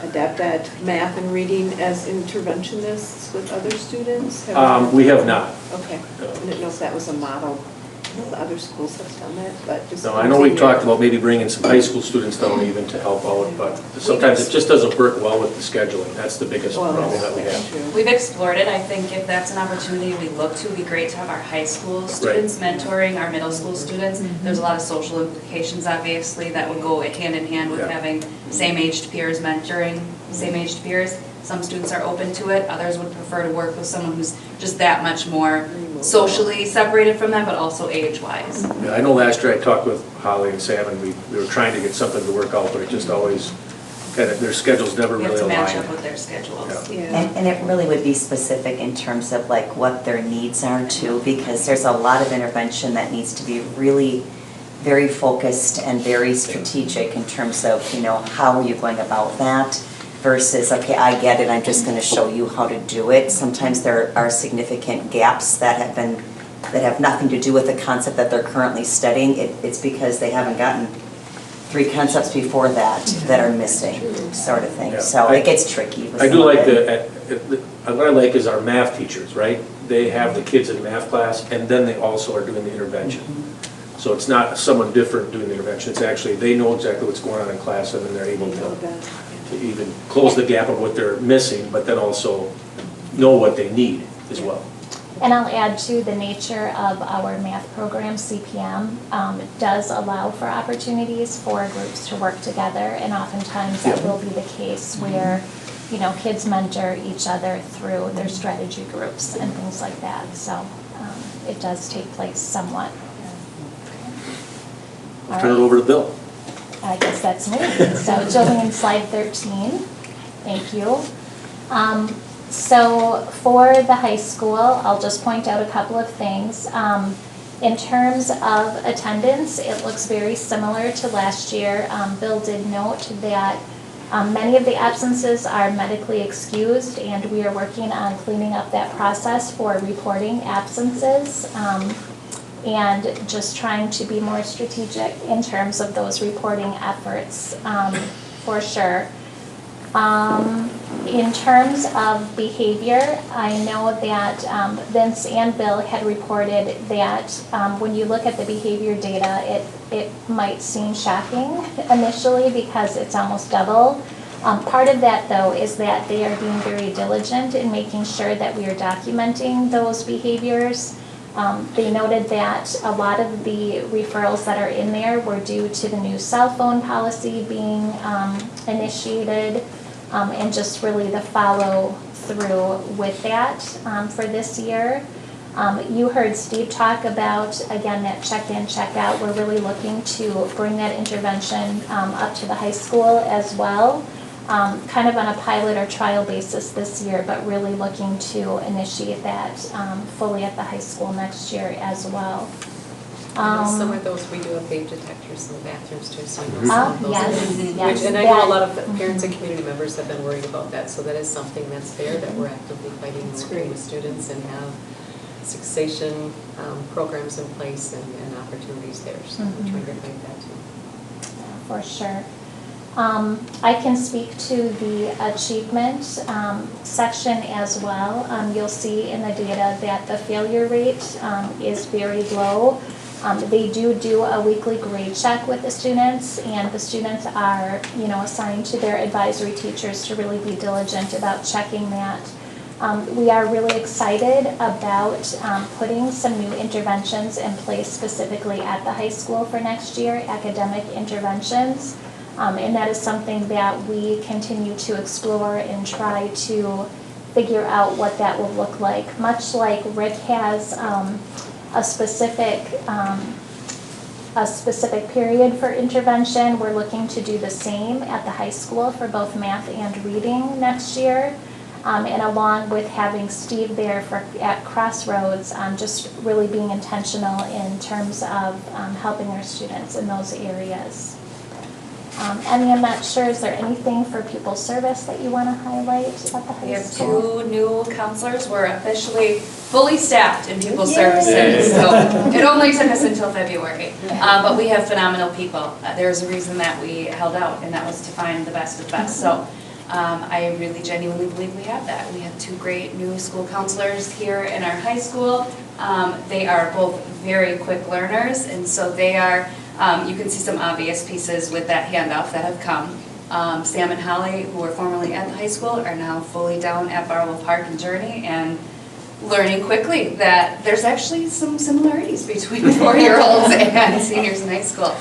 adept at math and reading as interventionists with other students? We have not. Okay. I didn't know if that was a model. I know the other schools have done that, but just. No, I know we've talked about maybe bringing some high school students down even to help out, but sometimes it just doesn't work well with the scheduling. That's the biggest problem that we have. We've explored it. I think if that's an opportunity we look to, it'd be great to have our high school students mentoring our middle school students. There's a lot of social implications, obviously, that would go hand in hand with having same-aged peers mentoring same-aged peers. Some students are open to it. Others would prefer to work with someone who's just that much more socially separated from them, but also age-wise. Yeah, I know last year I talked with Holly and Sam, and we were trying to get something to work out, but it just always kind of, their schedules never really aligned. We have to match up with their schedules. And it really would be specific in terms of like what their needs are too, because there's a lot of intervention that needs to be really very focused and very strategic in terms of, how are you going about that? Versus, okay, I get it, I'm just going to show you how to do it. Sometimes there are significant gaps that have nothing to do with the concept that they're currently studying. It's because they haven't gotten 3 concepts before that are missing, sort of thing. Yeah. So it gets tricky. I do like what I like is our math teachers, right? They have the kids in math class, and then they also are doing the intervention. So it's not someone different doing the intervention. It's actually, they know exactly what's going on in class, and then they're able to even close the gap of what they're missing, but then also know what they need as well. And I'll add to the nature of our math program, CPM, does allow for opportunities for groups to work together, and oftentimes that will be the case where, kids mentor each other through their strategy groups and things like that. So it does take place somewhat. I'll turn it over to Bill. I guess that's me. So jumping in slide 13, thank you. So for the high school, I'll just point out a couple of things. In terms of attendance, it looks very similar to last year. Bill did note that many of the absences are medically excused, and we are working on cleaning up that process for reporting absences. And just trying to be more strategic in terms of those reporting efforts, for sure. In terms of behavior, I know that Vince and Bill had reported that when you look at the behavior data, it might seem shocking initially because it's almost double. Part of that, though, is that they are being very diligent in making sure that we are documenting those behaviors. They noted that a lot of the referrals that are in there were due to the new cell phone policy being initiated, and just really the follow through with that for this year. You heard Steve talk about, again, that check-in, check-out. We're really looking to bring that intervention up to the high school as well, kind of on a pilot or trial basis this year, but really looking to initiate that fully at the high school next year as well. Some of those, we do have vape detectors in the bathrooms too, so I know some of those. Yes. And I know a lot of parents and community members have been worried about that, so that is something that's there that we're actively fighting and working with students and have cessation programs in place and opportunities there, so we're trying to fight that too. For sure. I can speak to the achievement section as well. You'll see in the data that the failure rate is very low. They do a weekly grade check with the students, and the students are, assigned to their advisory teachers to really be diligent about checking that. We are really excited about putting some new interventions in place specifically at the high school for next year, academic interventions. And that is something that we continue to explore and try to figure out what that will look like. Much like Rick has a specific period for intervention, we're looking to do the same at the high school for both math and reading next year. And along with having Steve there at Crossroads, just really being intentional in terms of helping our students in those areas. Emmy, I'm not sure, is there anything for pupil service that you want to highlight at the high We have school? 2 new counselors. We're officially fully staffed in pupil services, so it only took us until February. But we have phenomenal people. There's a reason that we held out, and that was to find the best of the best. So I really genuinely believe we have that. We have 2 great new school counselors here in our high school. They are both very quick learners, and so they are, you can see some obvious pieces with that handoff that have come. Sam and Holly, who were formerly at the high school, are now fully down at Barlow Park and Journey and learning quickly that there's actually some similarities between 4-year-olds and seniors in high school.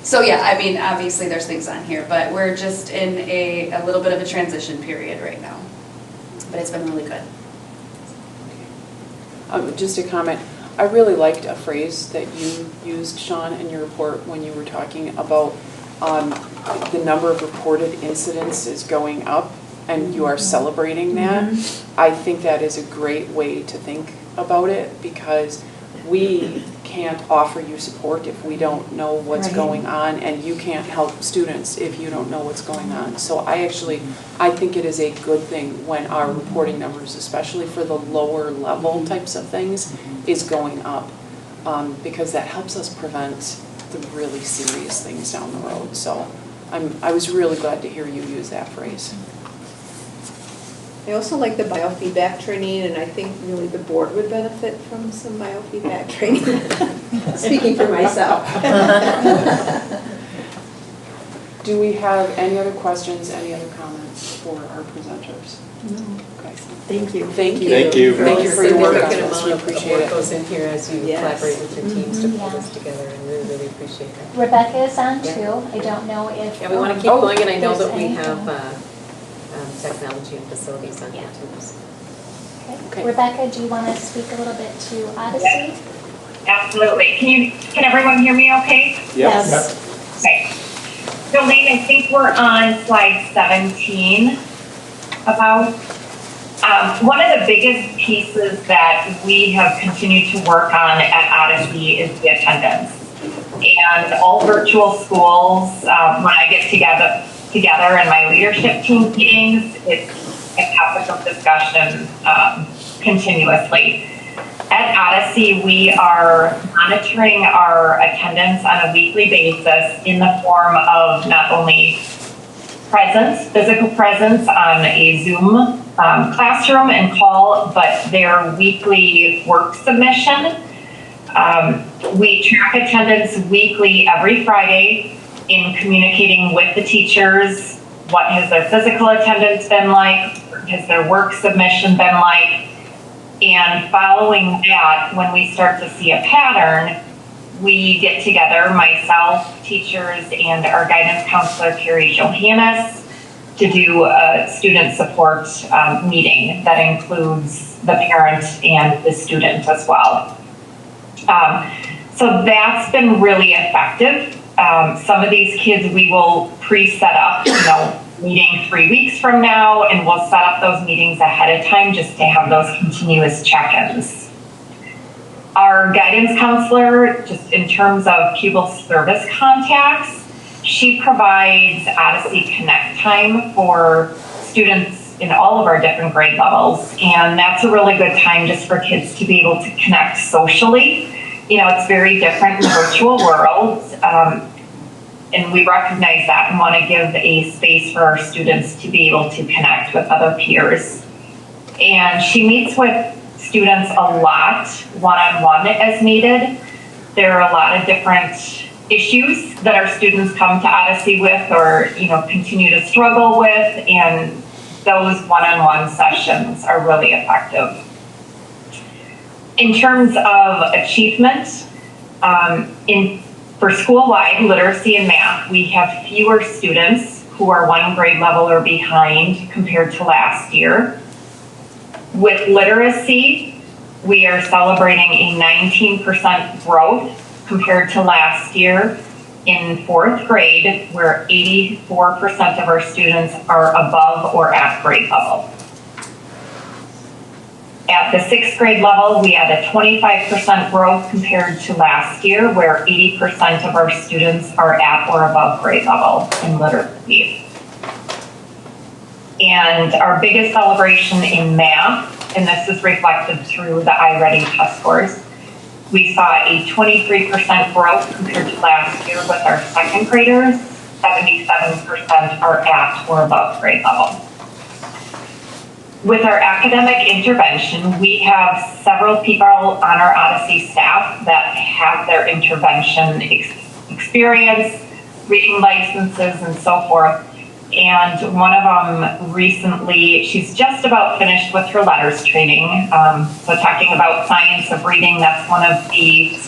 So yeah, I mean, obviously there's things on here, but we're just in a little bit of a transition period right now. But it's been really good. Just a comment. I really liked a phrase that you used, Sean, in your report when you were talking about the number of reported incidents is going up, and you are celebrating that. I think that is a great way to think about it, because we can't offer you support if we don't know what's going on, and you can't help students if you don't know what's going on. So I think it is a good thing when our reporting numbers, especially for the lower level types of things, is going up, because that helps us prevent the really serious things down the road. So I was really glad to hear you use that phrase. I also like the biofeedback training, and I think really the board would benefit from some biofeedback training. Speaking for myself. Do we have any other questions, any other comments for our presenters? No. Okay. Thank you. Thank you. Thank you. Thank you for your work on Significant this. We amount of appreciate work it. goes in here as you collaborate with your teams to pull this together, and we really appreciate that. Rebecca is on too. I don't know if. Yeah, we want to keep going, and I know there's that we anything. have technology and facilities on here too. Okay. Rebecca, do you want to speak a little bit to Odyssey? Absolutely. Can everyone hear me okay? Yes. Okay. So Lane, I think we're on slide 17 about one of the biggest pieces that we have continued to work on at Odyssey is the attendance. And all virtual schools, when I get together in my leadership team meetings, it's a topic of discussion continuously. At Odyssey, we are monitoring our attendance on a weekly basis in the form of not only physical presence on a Zoom classroom and call, but their weekly work submission. We track attendance weekly every Friday in communicating with the teachers. What has their physical attendance been like? Has their work submission been like? And following that, when we start to see a pattern, we get together, myself, teachers, and our guidance counselor, Carrie Johannes, to do a student support meeting that includes the parent and the student as well. So that's been really effective. Some of these kids we will pre-set up, meeting 3 weeks from now, and we'll set up those meetings ahead of time just to have those continuous check-ins. Our guidance counselor, just in terms of pupil service contacts, she provides Odyssey Connect time for students in all of our different grade levels. And that's a really good time just for kids to be able to connect socially. It's very different in the virtual world. And we recognize that and want to give a space for our students to be able to connect with other peers. And she meets with students a lot, one-on-one as needed. There are a lot of different issues that our students come to Odyssey with or, continue to struggle with, and those one-on-one sessions are really effective. In terms of achievement, for school-wide literacy and math, we have fewer students who are one grade level or behind compared to last year. With literacy, we are celebrating a 19% growth compared to last year. In 4th grade, where 84% of our students are above or at grade level. At the 6th grade level, we had a 25% growth compared to last year, where 80% of our students are at or above grade level in literacy. And our biggest celebration in math, and this is reflected through the iReady test scores, we saw a 23% growth compared to last year with our 2nd graders. 77% are at or above grade level. With our academic intervention, we have several people on our Odyssey staff that have their intervention experience, reading licenses, and so forth. And one of them recently, she's just about finished with her letters training. So talking about science of reading, that's one of the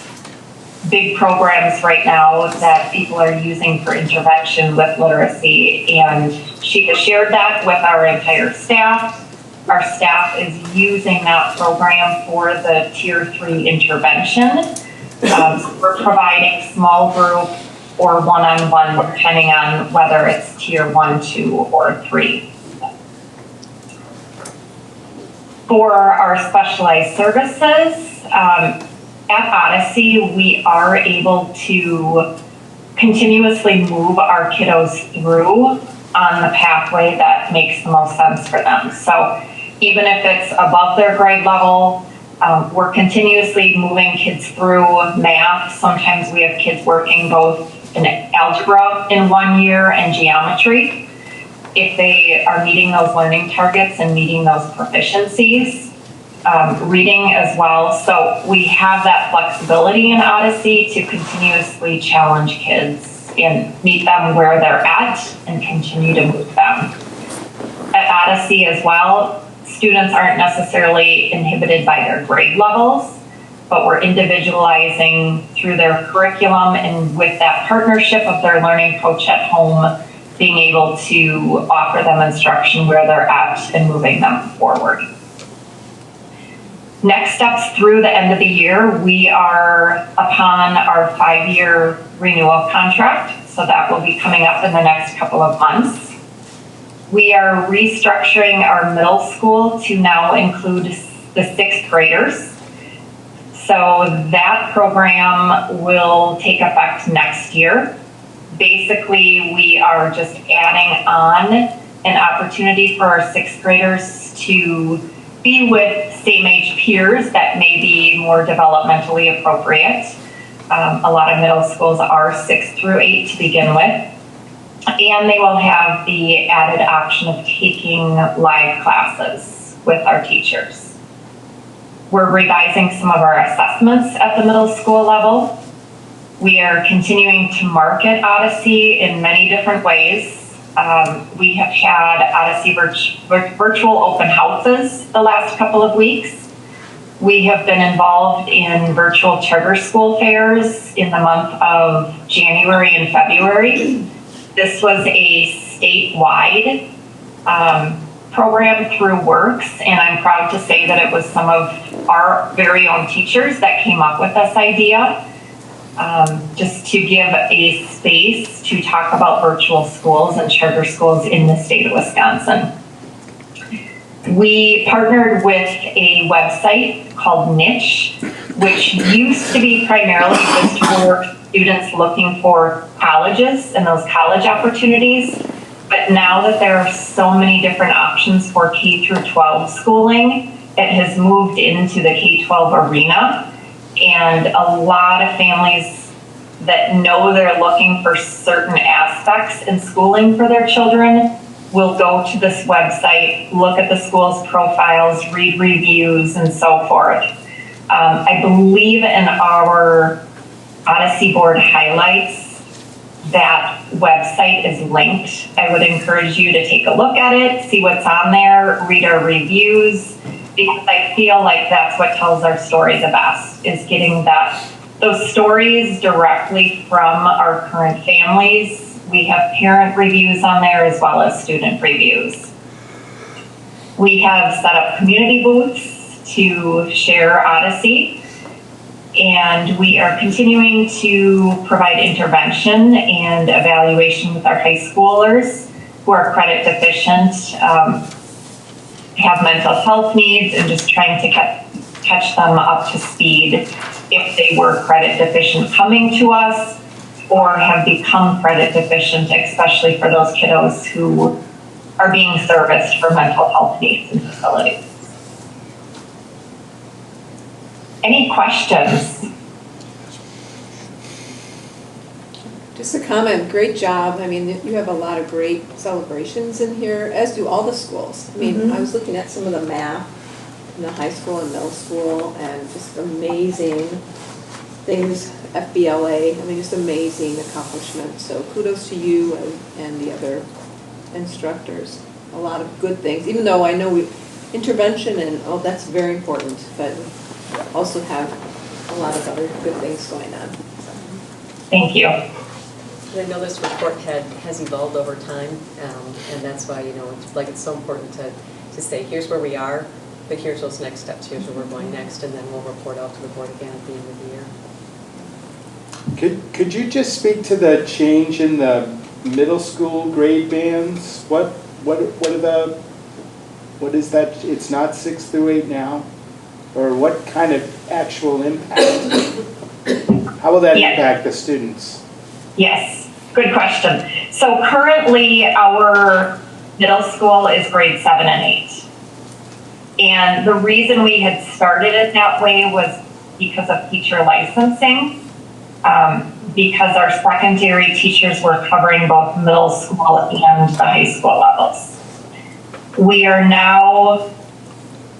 big programs right now that people are using for intervention with literacy. And she has shared that with our entire staff. Our staff is using that program for the Tier 3 intervention. So we're providing small group or one-on-one, depending on whether it's Tier 1, 2, or 3. For our specialized services, at Odyssey, we are able to continuously move our kiddos through on the pathway that makes the most sense for them. So even if it's above their grade level, we're continuously moving kids through math. Sometimes we have kids working both in algebra in 1 year and geometry, if they are meeting those learning targets and meeting those proficiencies. Reading as well. So we have that flexibility in Odyssey to continuously challenge kids and meet them where they're at and continue to move them. At Odyssey as well, students aren't necessarily inhibited by their grade levels, but we're individualizing through their curriculum and with that partnership of their learning coach at home, being able to offer them instruction where they're at and moving them forward. Next steps through the end of the year, we are upon our 5-year renewal contract, so that will be coming up in the next couple of months. We are restructuring our middle school to now include the 6th graders. So that program will take effect next year. Basically, we are just adding on an opportunity for our 6th graders to be with same age peers that may be more developmentally appropriate. A lot of middle schools are 6 through 8 to begin with. And they will have the added option of taking live classes with our teachers. We're revising some of our assessments at the middle school level. We are continuing to market Odyssey in many different ways. We have had Odyssey virtual open houses the last couple of weeks. We have been involved in virtual charter school fairs in the month of January and February. This was a statewide program through Works, and I'm proud to say that it was some of our very own teachers that came up with this idea, just to give a space to talk about virtual schools and charter schools in the state of Wisconsin. We partnered with a website called Niche, which used to be primarily just for students looking for colleges and those college opportunities. But now that there are so many different options for K through 12 schooling, it has moved into the K-12 arena. And a lot of families that know they're looking for certain aspects in schooling for their children will go to this website, look at the school's profiles, read reviews, and so forth. I believe in our Odyssey board highlights, that website is linked. I would encourage you to take a look at it, see what's on there, read our reviews, because I feel like that's what tells our story the best, is getting those stories directly from our current families. We have parent reviews on there as well as student reviews. We have set up community booths to share Odyssey, and we are continuing to provide intervention and evaluation with our high schoolers who are credit deficient, have mental health needs, and just trying to catch them up to speed if they were credit deficient coming to us or have become credit deficient, especially for those kiddos who are being serviced for mental health needs in facilities. Any questions? Just a comment, great job. I mean, you have a lot of great celebrations in here, as do all the schools. I mean, I was looking at some of the math in the high school and middle school, and just amazing things, FBLA, I mean, just amazing accomplishments. So kudos to you and the other instructors. A lot of good things, even though I know intervention and, that's very important, but also have a lot of other good things going on. So. Thank you. I know this report has evolved over time, and that's why, it's so important to say, here's where we are, but here's those next steps, here's where we're going next, and then we'll report out to the board again at the end of the year. Could you just speak to the change in the middle school grade bands? What is that? It's not 6 through 8 now? Or what kind of actual impact? How will that impact the students? Yes, good question. So currently our middle school is grade 7 and 8. And the reason we had started it that way was because of teacher licensing, because our secondary teachers were covering both middle school and the high school levels. We are now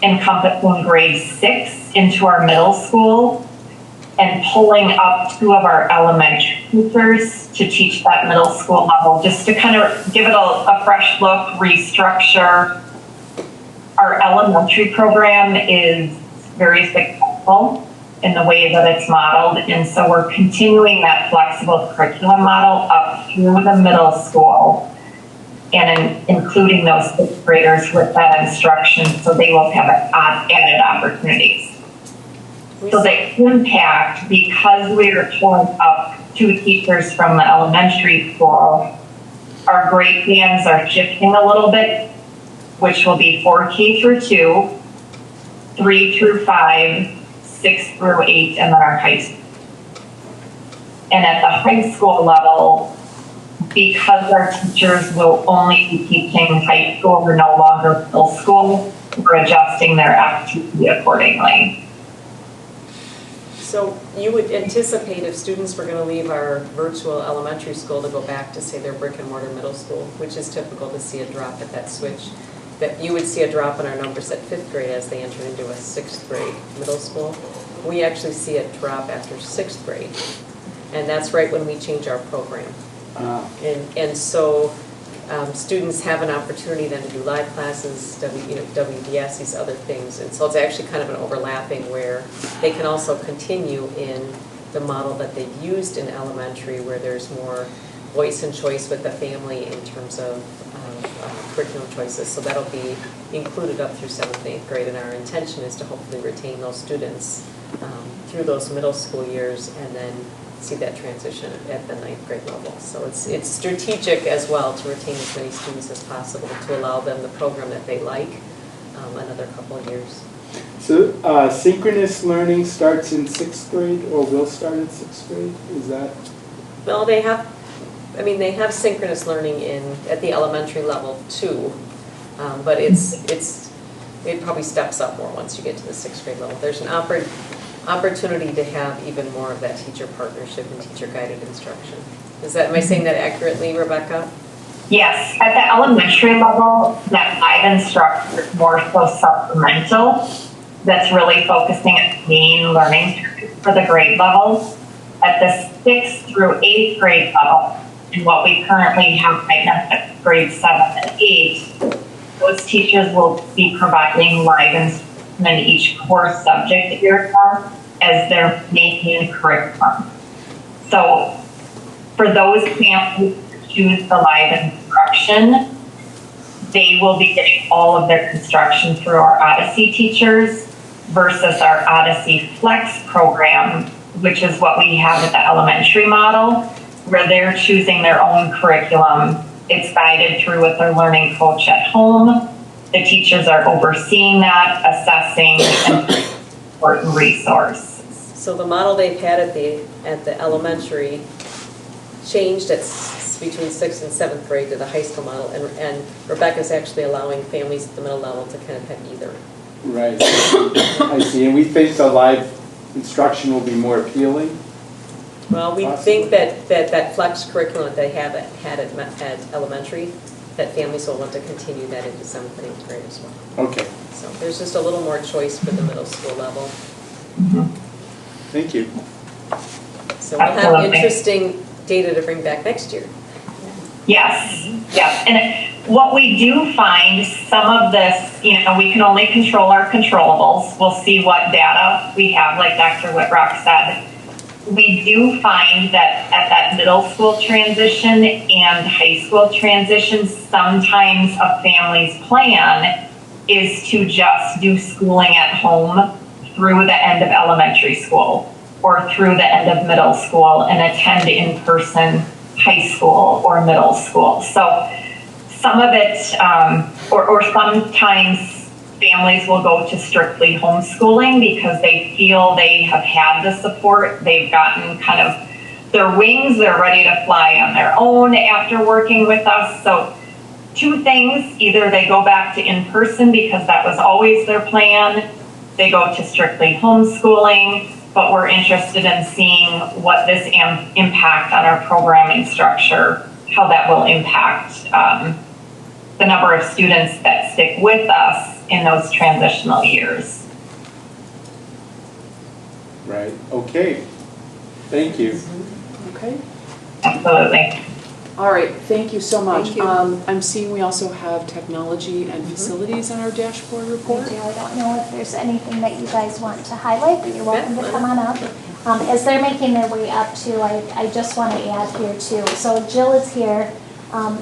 encompassing grade 6 into our middle school and pulling up 2 of our elementary teachers to teach that middle school level, just to kind of give it a fresh look, restructure. Our elementary program is very successful in the way that it's modeled, and so we're continuing that flexible curriculum model up through the middle school and including those 6th graders with that instruction so they will have added opportunities. So the impact, because we're pulling up 2 teachers from the elementary school, our grade bands are shifting a little bit, which will be 4K through 2, 3 through 5, 6 through 8, and then our high school. And at the high school level, because our teachers will only be teaching high school, we're no longer middle school, we're adjusting their FTE accordingly. So you would anticipate if students were going to leave our virtual elementary school to go back to, say, their brick and mortar middle school, which is typical to see a drop at that switch, that you would see a drop in our numbers at 5th grade as they enter into a 6th grade middle school. We actually see a drop after 6th grade, and that's right when we change our program. And so students have an opportunity then to do live classes, WDS, these other things. And so it's actually kind of an overlapping where they can also continue in the model that they've used in elementary, where there's more voice and choice with the family in terms of curriculum choices. So that'll be included up through 7th and 8th grade. And our intention is to hopefully retain those students through those middle school years and then see that transition at the 9th grade level. So it's strategic as well to retain as many students as possible to allow them the program that they like another couple of years. So synchronous learning starts in 6th grade or will start in 6th grade? Is that? Well, they have synchronous learning at the elementary level too, but it probably steps up more once you get to the 6th grade level. There's an opportunity to have even more of that teacher partnership and teacher guided instruction. Am I saying that accurately, Rebecca? Yes, at the elementary level, that live instruction is more so supplemental. That's really focusing on main learning for the grade levels. At the 6th through 8th grade level, and what we currently have right now at grade 7 and 8, those teachers will be providing live instruction in each core subject area as they're making curriculum. So for those families who choose the live instruction, they will be getting all of their instruction through our Odyssey teachers versus our Odyssey Flex program, which is what we have at the elementary model, where they're choosing their own curriculum. It's guided through with their learning coach at home. The teachers are overseeing that, assessing, and important resource. So the model they've had at the elementary changed between 6th and 7th grade to the high school model, and Rebecca's actually allowing families at the middle level to kind of have either. Right, I see. And we think the live instruction will be more appealing? Well, we think that flex curriculum that they had at elementary, that families will want to continue that into 7th and 8th grade as well. Okay. So there's just a little more choice for the middle school level. Thank you. So we'll have interesting data to bring back next year. Yes, yes. And what we do find, some of this, we can only control our controllables. We'll see what data we have, like Dr. Whitrock said. We do find that at that middle school transition and high school transition, sometimes a family's plan is to just do schooling at home through the end of elementary school or through the end of middle school and attend in-person high school or middle school. So some of it, or sometimes families will go to strictly homeschooling because they feel they have had the support. They've gotten kind of their wings. They're ready to fly on their own after working with us. So two things: either they go back to in-person because that was always their plan. They go to strictly homeschooling, but we're interested in seeing what this impact on our programming structure, how that will impact the number of students that stick with us in those transitional years. Right, okay. Thank you. Okay. Absolutely. All right, thank you so much. Thank you. I'm seeing we also have technology and facilities on our dashboard report. I do. I don't know if there's anything that you guys want to highlight, but you're welcome to come on up. As they're making their way up too, I just want to add here too. So Jill is here.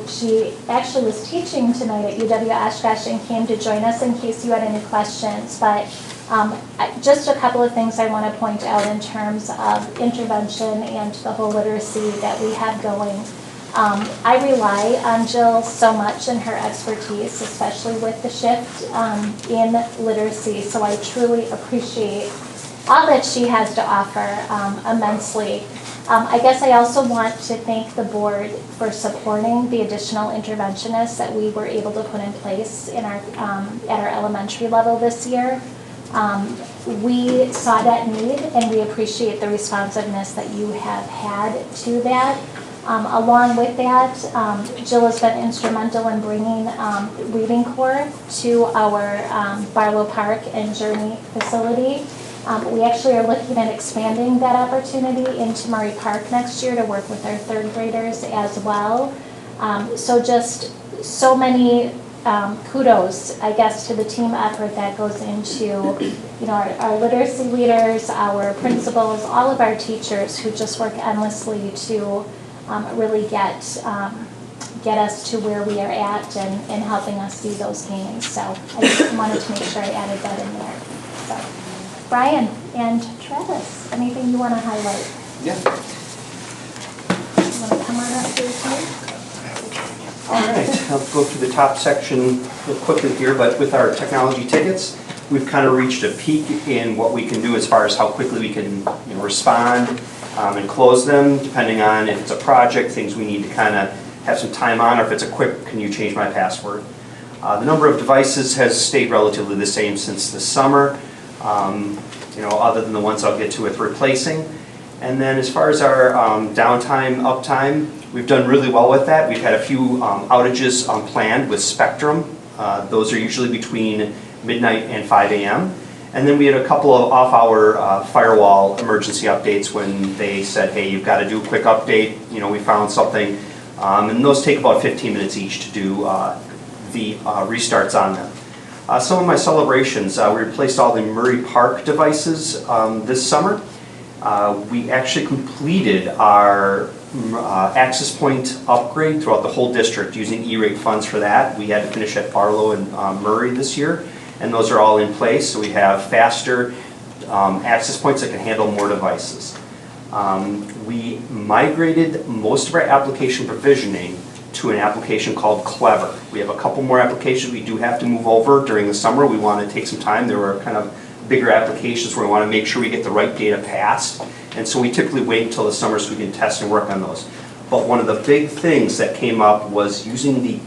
She actually was teaching tonight at UW-Oshkosh and came to join us in case you had any questions. But just a couple of things I want to point out in terms of intervention and the whole literacy that we have going. I rely on Jill so much and her expertise, especially with the shift in literacy. So I truly appreciate all that she has to offer immensely. I guess I also want to thank the board for supporting the additional interventionists that we were able to put in place in our at our elementary level this year. We saw that need and we appreciate the responsiveness that you have had to that. Along with that, Jill has been instrumental in bringing Reading Corps to our Barlow Park and Journey facility. We actually are looking at expanding that opportunity into Murray Park next year to work with our third graders as well. So just so many kudos, I guess, to the team effort that goes into, our literacy leaders, our principals, all of our teachers who just work endlessly to really get us to where we are at and helping us see those gains. So I just wanted to make sure I added that in there. So, Brian and Travis, anything you want to highlight? Yeah. You want to come on up here too? All right, I'll go through the top section real quickly here, but with our technology tickets, we've kind of reached a peak in what we can do as far as how quickly we can respond and close them, depending on if it's a project, things we need to kind of have some time on, or if it's a quick, can you change my password? The number of devices has stayed relatively the same since the summer, other than the ones I'll get to with replacing. And then as far as our downtime, uptime, we've done really well with that. We've had a few outages planned with Spectrum. Those are usually between midnight and 5 a.m. And then we had a couple of off-hour firewall emergency updates when they said, hey, you've got to do a quick update. We found something. And those take about 15 minutes each to do the restarts on them. Some of my celebrations, we replaced all the Murray Park devices this summer. We actually completed our access point upgrade throughout the whole district using E-rate funds for that. We had to finish at Barlow and Murray this year, and those are all in place. So we have faster access points that can handle more devices. We migrated most of our application provisioning to an application called Clever. We have a couple more applications we do have to move over during the summer. We want to take some time. There were kind of bigger applications where we want to make sure we get the right data passed. And so we typically wait until the summer so we can test and work on those. But one of the big things that came up was using the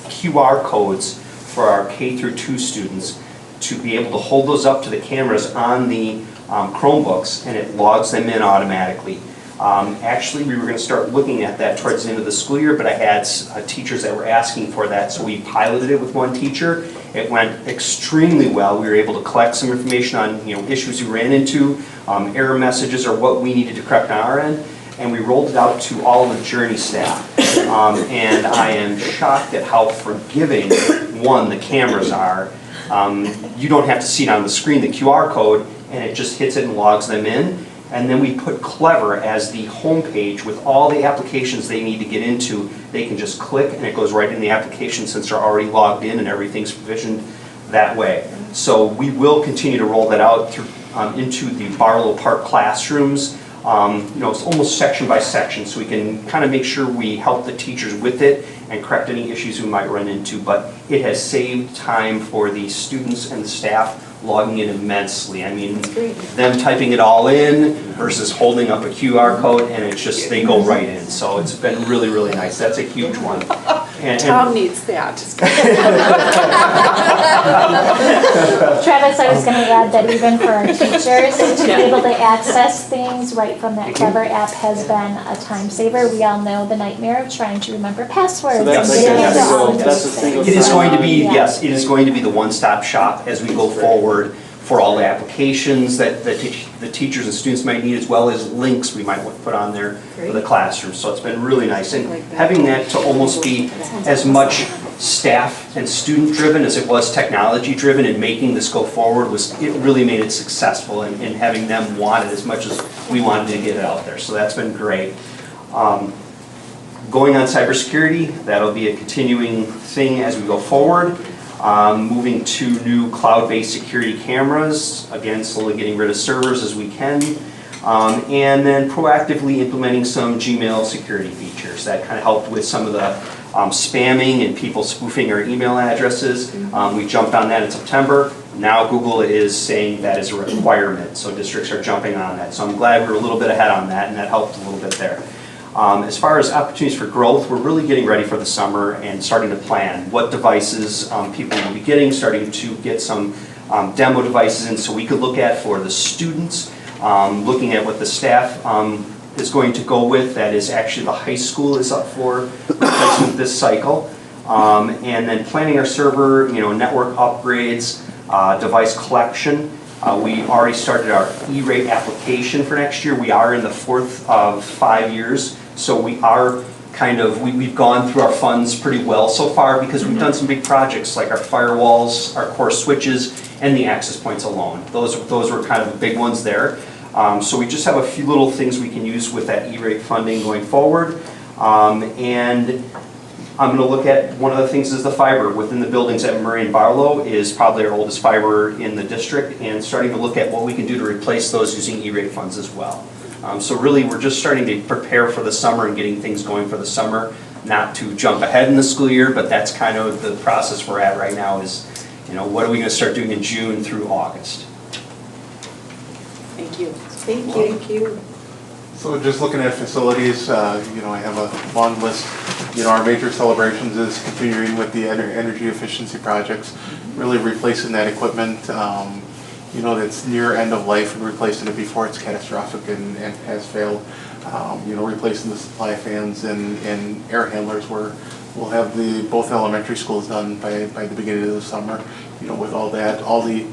QR codes for our K through 2 students to be able to hold those up to the cameras on the Chromebooks, and it logs them in automatically. Actually, we were going to start looking at that towards the end of the school year, but I had teachers that were asking for that, so we piloted it with one teacher. It went extremely well. We were able to collect some information on issues we ran into, error messages, or what we needed to correct on our end, and we rolled it out to all of the Journey staff. And I am shocked at how forgiving, one, the cameras are. You don't have to see it on the screen, the QR code, and it just hits it and logs them in. And then we put Clever as the home page with all the applications they need to get into. They can just click and it goes right in the application since they're already logged in and everything's provisioned that way. So we will continue to roll that out through, into the Barlow Park classrooms. It's almost section by section, so we can kind of make sure we help the teachers with it and correct any issues we might run into. But it has saved time for the students and the staff logging in immensely. I mean, them typing it all in versus holding up a QR code, and it's just, they go right in. So it's been really, really nice. That's a huge one. Tom needs that. Travis, I was going to add that even for our teachers, to be able to access things right from that Clever app has been a time saver. We all know the nightmare of trying to remember passwords. So that's and getting into all of that's a those single things. It is going to be, Yeah. yes, it is going to be the one-stop shop as we go forward for all the applications that the teachers and students might need, as well as links we might want to put on there for the classroom. So it's been really nice. And having that to almost be as much staff and student driven as it was technology driven, and making this go forward, it really made it successful, and having them want it as much as we wanted to get it out there. So that's been great. Going on cybersecurity, that'll be a continuing thing as we go forward. Moving to new cloud-based security cameras, again, slowly getting rid of servers as we can. And then proactively implementing some Gmail security features that kind of helped with some of the spamming and people spoofing our email addresses. We jumped on that in September. Now Google is saying that is a requirement, so districts are jumping on that. So I'm glad we're a little bit ahead on that, and that helped a little bit there. As far as opportunities for growth, we're really getting ready for the summer and starting to plan what devices people will be getting, starting to get some demo devices in so we could look at for the students, looking at what the staff is going to go with. That is actually the high school is up for replacement this cycle. And then planning our server, network upgrades, device collection. We already started our E-rate application for next year. We are in the 4th of 5 years, so we are we've gone through our funds pretty well so far because we've done some big projects like our firewalls, our core switches, and the access points alone. Those were kind of the big ones there. So we just have a few little things we can use with that E-rate funding going forward. And I'm going to look at, one of the things is the fiber within the buildings at Murray and Barlow is probably our oldest fiber in the district, and starting to look at what we can do to replace those using E-rate funds as well. So really we're just starting to prepare for the summer and getting things going for the summer, not to jump ahead in the school year, but that's kind of the process we're at right now is, what are we going to start doing in June through August? Thank you. Thank you. Thank you. So just looking at facilities, I have a long list. Our major celebrations is continuing with the energy efficiency projects, really replacing that equipment, that's near end of life and replacing it before it's catastrophic and has failed. Replacing the supply fans and air handlers where we'll have both elementary schools done by the beginning of the summer. With all that, all the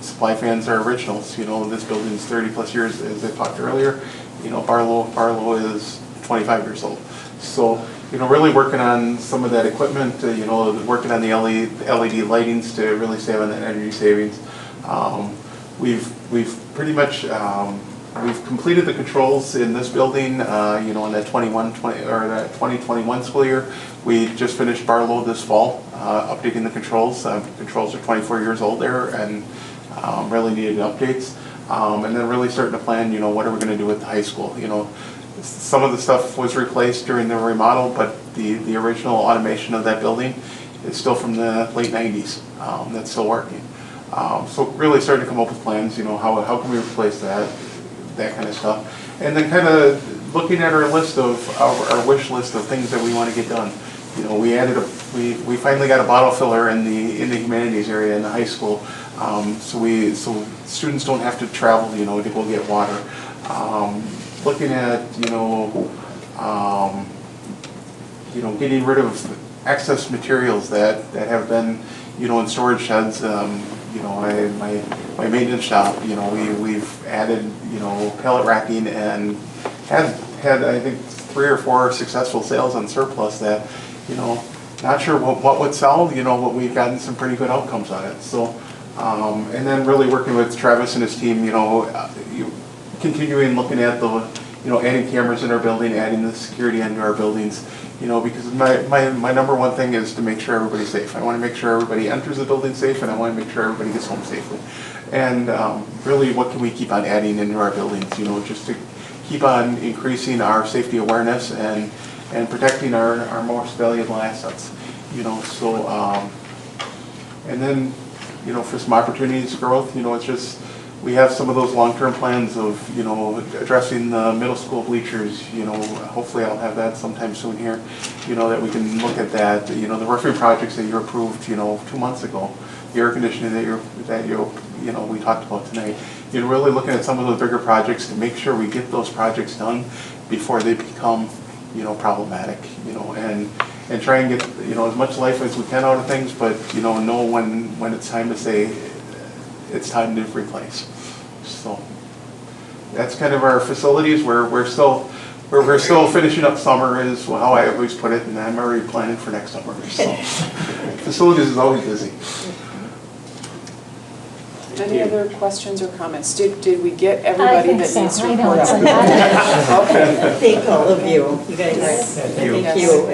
supply fans are originals. This building's 30 plus years, as I talked earlier. Barlow is 25 years old. So, really working on some of that equipment, working on the LED lightings to really save on that energy savings. We've pretty much, we've completed the controls in this building, in that 2021 school year. We just finished Barlow this fall, updating the controls. Controls are 24 years old there and really needed updates. And then really starting to plan, what are we going to do with the high school? Some of the stuff was replaced during the remodel, but the original automation of that building is still from the late 90s. That's still working. So really starting to come up with plans, how can we replace that kind of stuff. And then kind of looking at our list of, our wish list of things that we want to get done. We finally got a bottle filler in the humanities area in the high school. So students don't have to travel, to go get water. Looking at, getting rid of excess materials that have been, in storage sheds. My maintenance shop, we've added, pallet racking and had I think 3 or 4 successful sales on surplus that, not sure what would sell, but we've gotten some pretty good outcomes on it. So. And then really working with Travis and his team, continuing looking at adding cameras in our building, adding the security into our buildings, because my number one thing is to make sure everybody's safe. I want to make sure everybody enters the building safe, and I want to make sure everybody gets home safely. And really, what can we keep on adding into our buildings, just to keep on increasing our safety awareness and protecting our most valuable assets, so, and then, for some opportunities growth, it's just, we have some of those long-term plans of, addressing the middle school bleachers, hopefully I'll have that sometime soon here, that we can look at that, the roofing projects that you approved, 2 months ago, the air conditioning that we talked about tonight, really looking at some of those bigger projects to make sure we get those projects done before they become, problematic, and try and get, as much life as we can out of things, but, know when it's time to say, it's time to replace. So that's kind of our facilities where we're still finishing up summer is how I always put it, and I'm already planning for next summer. So facilities is always busy. Any other questions or comments? Did we get everybody that needs to report? Okay. Thank all of you. You guys. Thank you.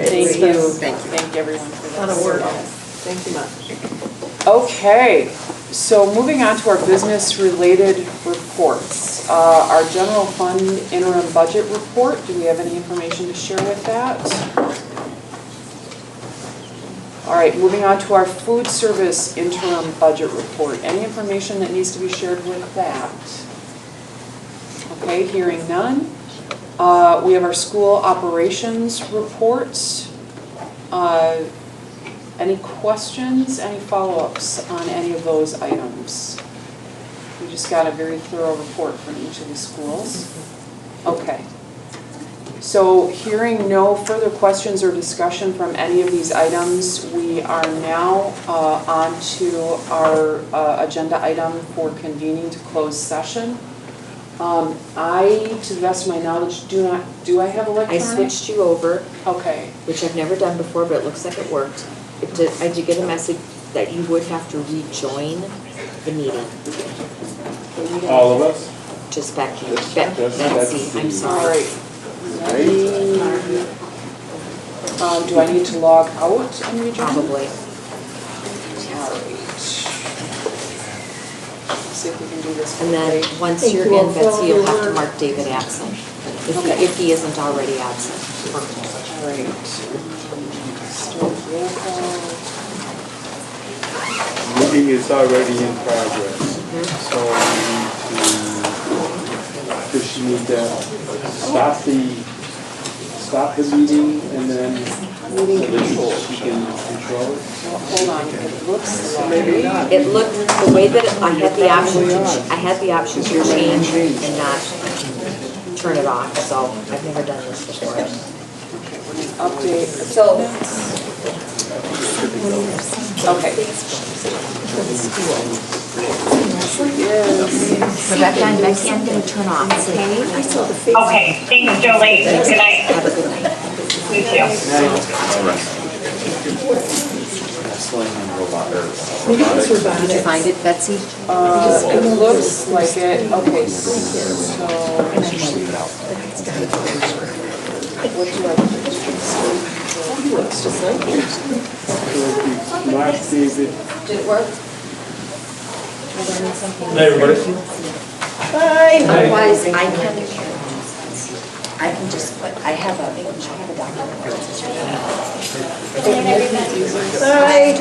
Thank everyone for that. A lot of work. Thank you much. Okay, so moving on to our business-related reports. Our general fund interim budget report, do we have any information to share with that? All right, moving on to our food service interim budget report. Any information that needs to be shared with that? Okay, hearing none. We have our school operations reports. Any questions, any follow-ups on any of those items? We just got a very thorough report from each of the schools. Okay. So hearing no further questions or discussion from any of these items, we are now on to our agenda item for convening to close session. To the best of my knowledge, do I have electronic? I switched you over. Okay. Which I've never done before, but it looks like it worked. I did get a message that you would have to rejoin the meeting. All of us? Just Becky. Just Betsy, I'm sorry. All right. Do I need to log out and rejoin? Probably. All right. See if we can do this. And then, once you're in, Betsy, you'll have to mark David absent, if he isn't already absent. All right. Start roll call. Meeting is already in progress. So does she need to stop the meeting and then meeting control. She can control it? Well, hold on, it looks Maybe not. It looked, the way that I had the option to change and not turn it off, so I've never done this before. Okay, we're gonna update. So. Rebecca and Becky, I'm going to turn off, okay? I saw the face. Okay, thanks, Jolie. Good night. Have a good night. You too. Did you find it, Betsy? It looks like it. Okay, so. What do I do? It looks just like it. Mark David. Did it work? Hey, everybody. Bye. Otherwise, I can just put, I have a document. Bye.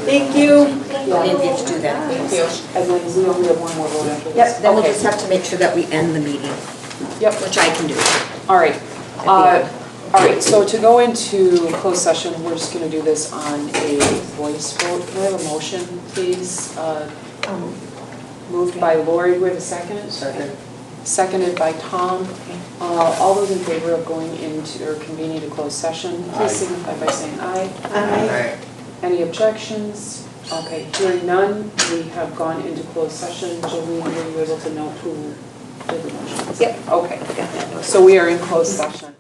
Thank you. I didn't get to do that. Thank you. And then we only have one more vote after this. Yep, then we'll Okay. just have to make sure that we end the meeting. Yep. Which I can do. All right. All right, so to go into closed session, we're just going to do this on a voice vote. Can I have a motion, please? Moved by Lori, do we have a second? Second. Seconded by Tom. All those in favor of going into or convening a closed session, please signify by saying aye. Aye. Any objections? Okay, hearing none, we have gone into closed session. Jolene, were you able to note who did the motions? Yep. Okay, so we are in closed session.